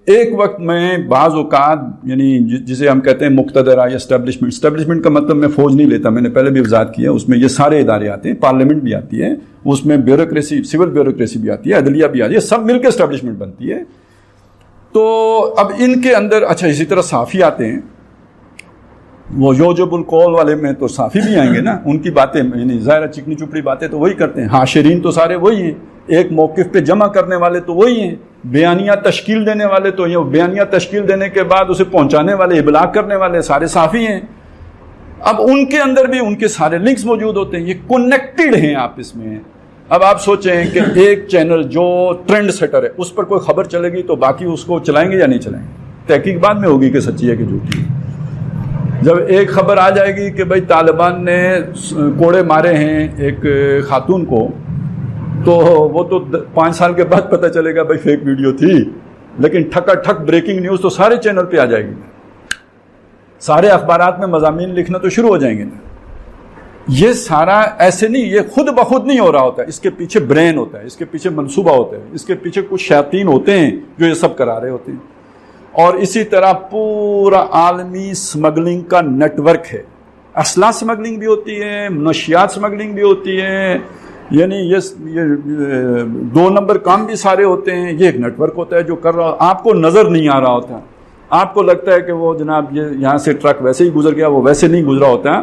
ایک وقت میں بعض اوقات یعنی جسے ہم کہتے ہیں مقتدرہ یا اسٹیبلشمنٹ کا مطلب میں فوج نہیں لیتا، میں نے پہلے بھی وضاحت کیا، اس میں یہ سارے ادارے آتے ہیں، پارلیمنٹ بھی آتی ہے، اس میں بیوروکریسی، سول بیوروکریسی بھی آتی ہے، عدلیہ بھی آتی ہے، سب مل کے اسٹیبلشمنٹ بنتی ہے. تو اب ان کے اندر اچھا اسی طرح صحافی آتے ہیں، وہ یوجب القول والے میں تو صحافی بھی آئیں گے نا، ان کی باتیں یعنی ظاہر چکنی چپڑی باتیں تو وہی کرتے ہیں. حاشرین تو سارے وہی ہیں، ایک موقف پہ جمع کرنے والے تو وہی ہیں، بیانیہ تشکیل دینے والے تو یہ بیانیہ تشکیل دینے کے بعد اسے پہنچانے والے، ابلاغ کرنے والے سارے صحافی ہیں. اب ان کے اندر بھی ان کے سارے لنکس موجود ہوتے ہیں، یہ کنیکٹڈ ہیں آپس میں. اب آپ سوچیں کہ ایک چینل جو ٹرینڈ سیٹر ہے اس پر کوئی خبر چلے گی تو باقی اس کو چلائیں گے یا نہیں چلائیں گے؟ تحقیق بعد میں ہوگی کہ سچی ہے کہ جھوٹی ہے. جب ایک خبر آ جائے گی کہ بھائی طالبان نے کوڑے مارے ہیں ایک خاتون کو، تو وہ تو 5 سال کے بعد پتہ چلے گا بھائی فیک ویڈیو تھی، لیکن ٹھکا ٹھک بریکنگ نیوز تو سارے چینل پہ آ جائے گی، سارے اخبارات میں مضامین لکھنا تو شروع ہو جائیں گے. یہ سارا ایسے نہیں، یہ خود بخود نہیں ہو رہا ہوتا ہے، اس کے پیچھے برین ہوتا ہے، اس کے پیچھے منصوبہ ہوتا ہے، اس کے پیچھے کچھ شیاطین ہوتے ہیں جو یہ سب کرا رہے ہوتے ہیں. اور اسی طرح پورا عالمی سمگلنگ کا نیٹ ورک ہے، اسلحہ سمگلنگ بھی ہوتی ہے، منشیات سمگلنگ بھی ہوتی ہے، یعنی یہ 2 نمبر کام بھی سارے ہوتے ہیں. یہ ایک نیٹ ورک ہوتا ہے جو کر رہا، آپ کو نظر نہیں آ رہا ہوتا، آپ کو لگتا ہے کہ وہ جناب یہ یہاں سے ٹرک ویسے ہی گزر گیا، وہ ویسے نہیں گزرا ہوتا،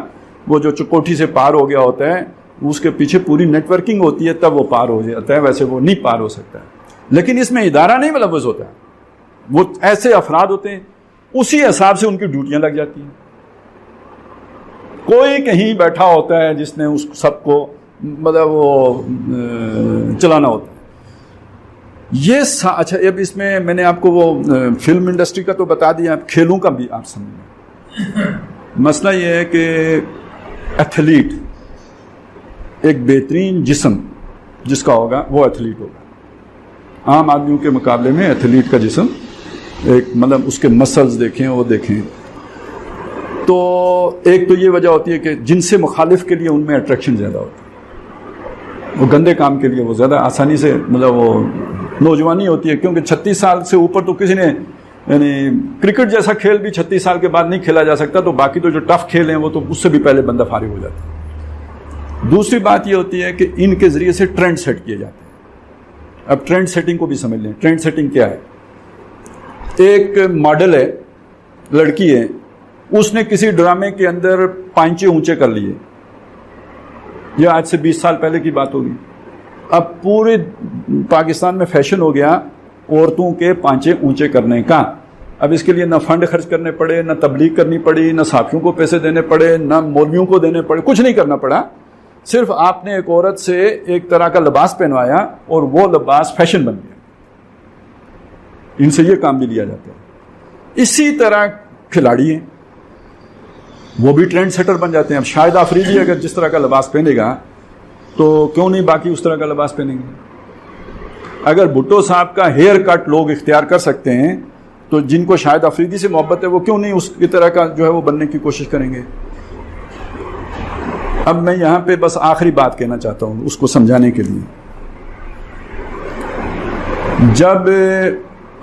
وہ جو چکوٹھی سے پار ہو گیا ہوتا ہے اس کے پیچھے پوری نیٹ ورکنگ ہوتی ہے، تب وہ پار ہو جاتا ہے، ویسے وہ نہیں پار ہو سکتا ہے. لیکن اس میں ادارہ نہیں ملوث ہوتا ہے، وہ ایسے افراد ہوتے ہیں، اسی حساب سے ان کی ڈیوٹیاں لگ جاتی ہیں. کوئی کہیں بیٹھا ہوتا ہے جس نے اس سب کو مطلب وہ چلانا ہوتا ہے. یہ اچھا اب اس میں نے آپ کو وہ فلم انڈسٹری کا تو بتا دیا، کھیلوں کا بھی آپ سمجھیں. مسئلہ یہ ہے کہ ایتھلیٹ ایک بہترین جسم جس کا ہوگا وہ ایتھلیٹ ہوگا. عام آدمیوں کے مقابلے میں ایتھلیٹ کا جسم ایک مطلب اس کے مسلز دیکھیں وہ دیکھیں تو ایک تو یہ وجہ ہوتی ہے کہ جن سے مخالف کے لیے ان میں اٹریکشن زیادہ ہوتی ہے، وہ گندے کام کے لیے وہ زیادہ آسانی سے مطلب وہ نوجوانی ہوتی ہے، کیونکہ 36 سال سے اوپر تو کسی نے یعنی کرکٹ جیسا کھیل بھی 36 سال کے بعد نہیں کھیلا جا سکتا، تو باقی تو جو ٹف کھیل ہیں وہ تو اس سے بھی پہلے بندہ فارغ ہو جاتا ہے. دوسری بات یہ ہوتی ہے کہ ان کے ذریعے سے ٹرینڈ سیٹ کیے جاتے ہیں. اب ٹرینڈ سیٹنگ کو بھی سمجھ لیں. ٹرینڈ سیٹنگ کیا ہے؟ ایک ماڈل ہے، لڑکی ہے، اس نے کسی ڈرامے کے اندر پائنچے اونچے کر لیے، یہ آج سے 20 سال پہلے کی بات ہوگی. اب پورے پاکستان میں فیشن ہو گیا عورتوں کے پانچے اونچے کرنے کا. اب اس کے لیے نہ فنڈ خرچ کرنے پڑے، نہ تبلیغ کرنی پڑی، نہ صحافیوں کو پیسے دینے پڑے، نہ مولویوں کو دینے پڑے، کچھ نہیں کرنا پڑا. صرف آپ نے ایک عورت سے ایک طرح کا لباس پہنوایا اور وہ لباس فیشن بن گیا. ان سے یہ کام بھی لیا جاتا ہے. اسی طرح کھلاڑی ہیں، وہ بھی ٹرینڈ سیٹر بن جاتے ہیں. اب شاہد آفریدی اگر جس طرح کا لباس پہنے گا تو کیوں نہیں باقی اس طرح کا لباس پہنیں گے؟ اگر بھٹو صاحب کا ہیئر کٹ لوگ اختیار کر سکتے ہیں تو جن کو شاہد آفریدی سے محبت ہے وہ کیوں نہیں اس کی طرح کا جو ہے وہ بننے کی کوشش کریں گے؟ اب میں یہاں پہ بس آخری بات کہنا چاہتا ہوں اس کو سمجھانے کے لیے. جب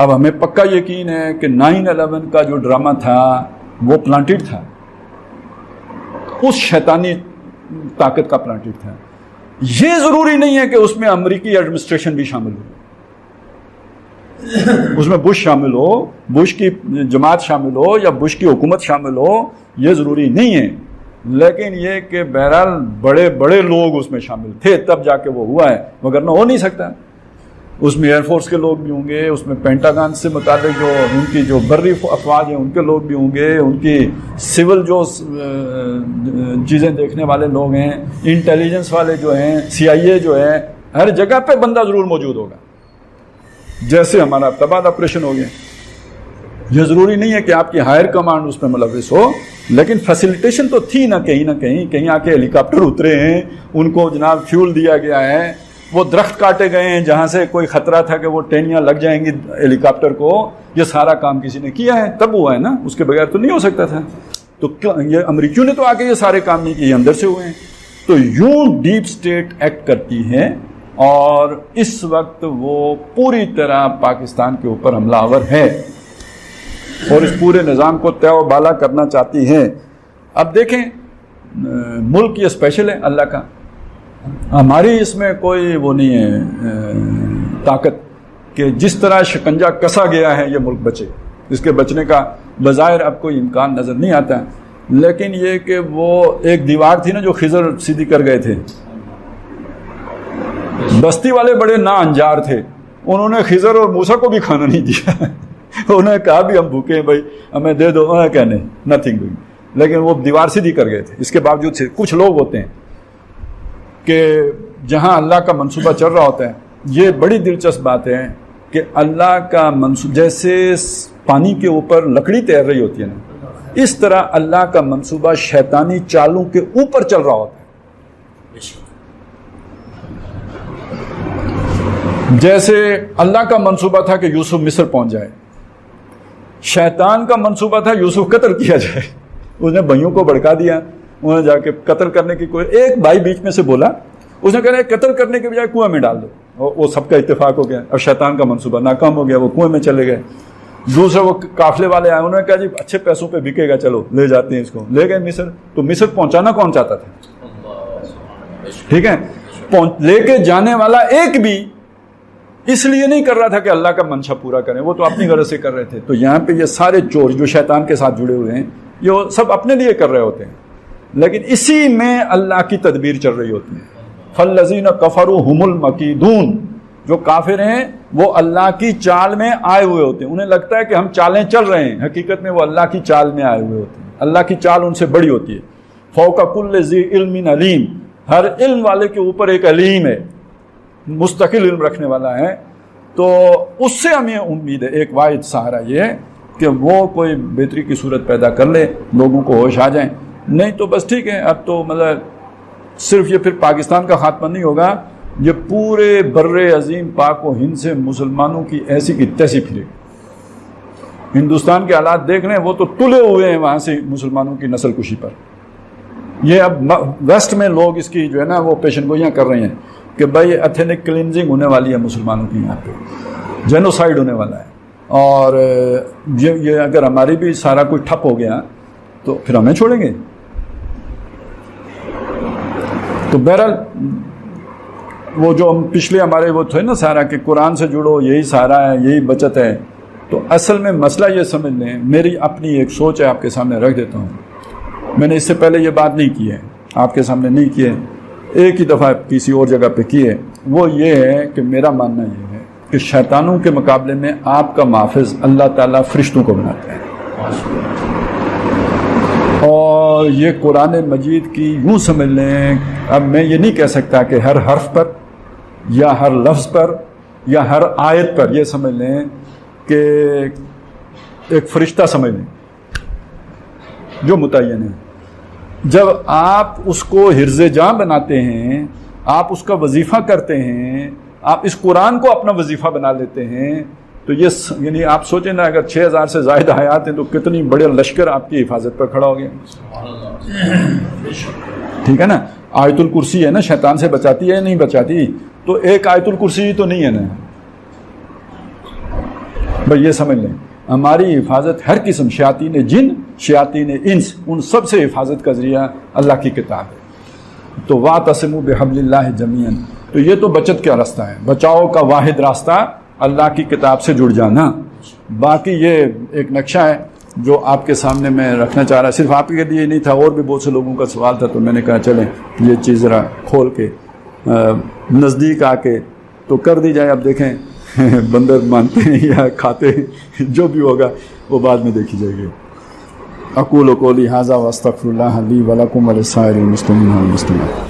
اب ہمیں پکا یقین ہے کہ 9/11 کا جو ڈرامہ تھا وہ پلانٹڈ تھا، اس شیطانی طاقت کا پلانٹڈ تھا. یہ ضروری نہیں ہے کہ اس میں امریکی ایڈمنسٹریشن بھی شامل ہو، اس میں بش شامل ہو، بش کی جماعت شامل ہو یا بش کی حکومت شامل ہو، یہ ضروری نہیں ہے. لیکن یہ کہ بہرحال بڑے بڑے لوگ اس میں شامل تھے تب جا کے وہ ہوا ہے، مگر نہ ہو نہیں سکتا. اس میں ایئر فورس کے لوگ بھی ہوں گے، اس میں پینٹاگان سے متعلق جو ان کی جو بری افواج ہیں ان کے لوگ بھی ہوں گے، ان کی سول جو چیزیں دیکھنے والے لوگ ہیں، انٹیلیجنس والے جو ہیں، CIA جو ہے، ہر جگہ پہ بندہ ضرور موجود ہوگا. جیسے ہمارا تبادلہ آپریشن ہو گیا، یہ ضروری نہیں ہے کہ آپ کی ہائر کمانڈ اس میں ملوث ہو، لیکن فیسیلیٹیشن تو تھی نہ کہیں آ کے ہیلی کاپٹر اترے ہیں، ان کو جناب فیول دیا گیا ہے، وہ درخت کاٹے گئے ہیں جہاں سے کوئی خطرہ تھا کہ وہ ٹینیاں لگ جائیں گی ہیلی کاپٹر کو. یہ سارا کام کسی نے کیا ہے تب ہوا ہے نا، اس کے بغیر تو نہیں ہو سکتا تھا. تو یہ امریکیوں نے تو آ کے یہ سارے کام نہیں کیے، یہ اندر سے ہوئے ہیں. تو یوں ڈیپ اسٹیٹ ایکٹ کرتی ہے اور اس وقت وہ پوری طرح پاکستان کے اوپر حملہ آور ہے اور اس پورے نظام کو طے و بالا کرنا چاہتی ہے. اب دیکھیں ملک یہ اسپیشل ہے اللہ کا، ہماری اس میں کوئی وہ نہیں ہے طاقت کہ جس طرح شکنجہ کسا گیا ہے یہ ملک بچے، اس کے بچنے کا بظاہر اب کوئی امکان نظر نہیں آتا. لیکن یہ کہ وہ ایک دیوار تھی نا جو خضر سیدھی کر گئے تھے، بستی والے بڑے نا انجار تھے، انہوں نے خضر اور موسیٰ کو بھی کھانا نہیں دیا. انہوں نے کہا بھی ہم بھوکے ہیں بھائی ہمیں دے دو، انہوں نے کہا نہیں نتھنگ ڈوئنگ. لیکن وہ دیوار سیدھی کر گئے تھے. اس کے باوجود سے کچھ لوگ ہوتے ہیں کہ جہاں اللہ کا منصوبہ چل رہا ہوتا ہے، یہ بڑی دلچسپ بات ہے کہ اللہ کا منصوبہ جیسے پانی کے اوپر لکڑی تیر رہی ہوتی ہے نا، اس طرح اللہ کا منصوبہ شیطانی چالوں کے اوپر چل رہا ہوتا ہے. جیسے اللہ کا منصوبہ تھا کہ یوسف مصر پہنچ جائے، شیطان کا منصوبہ تھا یوسف قتل کیا جائے. اس نے بھائیوں کو بھڑکا دیا، انہوں نے جا کے قتل کرنے کی کوئی ایک بھائی بیچ میں سے بولا، اس نے کہا قتل کرنے کے بجائے کنویں میں ڈال دو، وہ سب کا اتفاق ہو گیا. اب شیطان کا منصوبہ ناکام ہو گیا، وہ کنویں میں چلے گئے. دوسرے وہ قافلے والے آئے، انہوں نے کہا جی اچھے پیسوں پہ بکے گا، چلو لے جاتے ہیں اس کو. لے گئے مصر. تو مصر پہنچانا کون چاہتا تھا؟ ٹھیک ہے، لے کے جانے والا ایک بھی اس لیے نہیں کر رہا تھا کہ اللہ کا منشا پورا کریں، وہ تو اپنی غرض سے کر رہے تھے. تو یہاں پہ یہ سارے چور جو شیطان کے ساتھ جڑے ہوئے ہیں یہ سب اپنے لیے کر رہے ہوتے ہیں، لیکن اسی میں اللہ کی تدبیر چل رہی ہوتی ہے. فالذین کفروا هم المکیدون، جو کافر ہیں وہ اللہ کی چال میں آئے ہوئے ہوتے ہیں. انہیں لگتا ہے کہ ہم چالیں چل رہے ہیں، حقیقت میں وہ اللہ کی چال میں آئے ہوئے ہوتے ہیں. اللہ کی چال ان سے بڑی ہوتی ہے. فوق کل ذی علم علیم، ہر علم والے کے اوپر ایک علیم ہے، مستقل علم رکھنے والا ہے. تو اس سے ہمیں امید ہے ایک واحد سہارا یہ ہے کہ وہ کوئی بہتری کی صورت پیدا کر لے، لوگوں کو ہوش آ جائیں. نہیں تو بس ٹھیک ہے، اب تو مطلب صرف یہ پھر پاکستان کا خاتمہ نہیں ہوگا، یہ پورے بر عظیم پاک و ہند سے مسلمانوں کی ایسی کی تیسی پھرے. ہندوستان کے حالات دیکھ رہے ہیں، وہ تو تلے ہوئے ہیں وہاں سے مسلمانوں کی نسل کشی پر. یہ اب ویسٹ میں لوگ اس کی جو ہے نا وہ پیشن گوئیاں کر رہے ہیں کہ بھائی ایتھنک کلینزنگ ہونے والی ہے مسلمانوں کی، یہاں پہ جینوسائیڈ ہونے والا ہے. اور یہ اگر ہماری بھی سارا کچھ ٹھپ ہو گیا تو پھر ہمیں چھوڑیں گے. تو بہرحال وہ جو ہم پچھلے ہمارے وہ تھے نا سارا کہ قرآن سے جڑو، یہی سارا ہے، یہی بچت ہے. تو اصل میں مسئلہ یہ سمجھ لیں، میری اپنی ایک سوچ ہے، آپ کے سامنے رکھ دیتا ہوں. میں نے اس سے پہلے یہ بات نہیں کی ہے، آپ کے سامنے نہیں کی ہے، ایک ہی دفعہ کسی اور جگہ پہ کی ہے. وہ یہ ہے کہ میرا ماننا یہ ہے کہ شیطانوں کے مقابلے میں آپ کا محافظ اللہ تعالیٰ فرشتوں کو بناتا ہے. اور یہ قرآن مجید کی یوں سمجھ لیں، اب میں یہ نہیں کہہ سکتا کہ ہر حرف پر یا ہر لفظ پر یا ہر آیت پر، یہ سمجھ لیں کہ ایک فرشتہ سمجھ لیں جو متعین ہے. جب آپ اس کو حرز جاں بناتے ہیں، آپ اس کا وظیفہ کرتے ہیں، آپ اس قرآن کو اپنا وظیفہ بنا لیتے ہیں، تو یہ یعنی آپ سوچیں نا اگر 6000 سے زائد آیات ہیں تو کتنی بڑے لشکر آپ کی حفاظت پر کھڑا ہو گیا. ٹھیک ہے نا. آیت الکرسی ہے نا، شیطان سے بچاتی ہے نہیں بچاتی؟ تو ایک آیت الکرسی تو نہیں ہے نا. بھائی یہ سمجھ لیں ہماری حفاظت ہر قسم شیاطین جن شیاطین انس ان سب سے حفاظت کا ذریعہ اللہ کی کتاب ہے. تو واعتصموا بحبل اللہ جمیعا، تو یہ تو بچت کا راستہ ہے، بچاؤ کا واحد راستہ اللہ کی کتاب سے جڑ جانا. باقی یہ ایک نقشہ ہے جو آپ کے سامنے میں رکھنا چاہ رہا، صرف آپ کے لیے نہیں تھا، اور بھی بہت سے لوگوں کا سوال تھا، تو میں نے کہا چلیں یہ چیز ذرا کھول کے نزدیک آ کے تو کر دی جائے. اب دیکھیں بندر مانتے ہیں یا کھاتے ہیں، جو بھی ہوگا وہ بعد میں دیکھی جائے گی. اقول قولی ھذا واستغفر اللہ لی ولکم ولسائر المسلمین والمسلمات.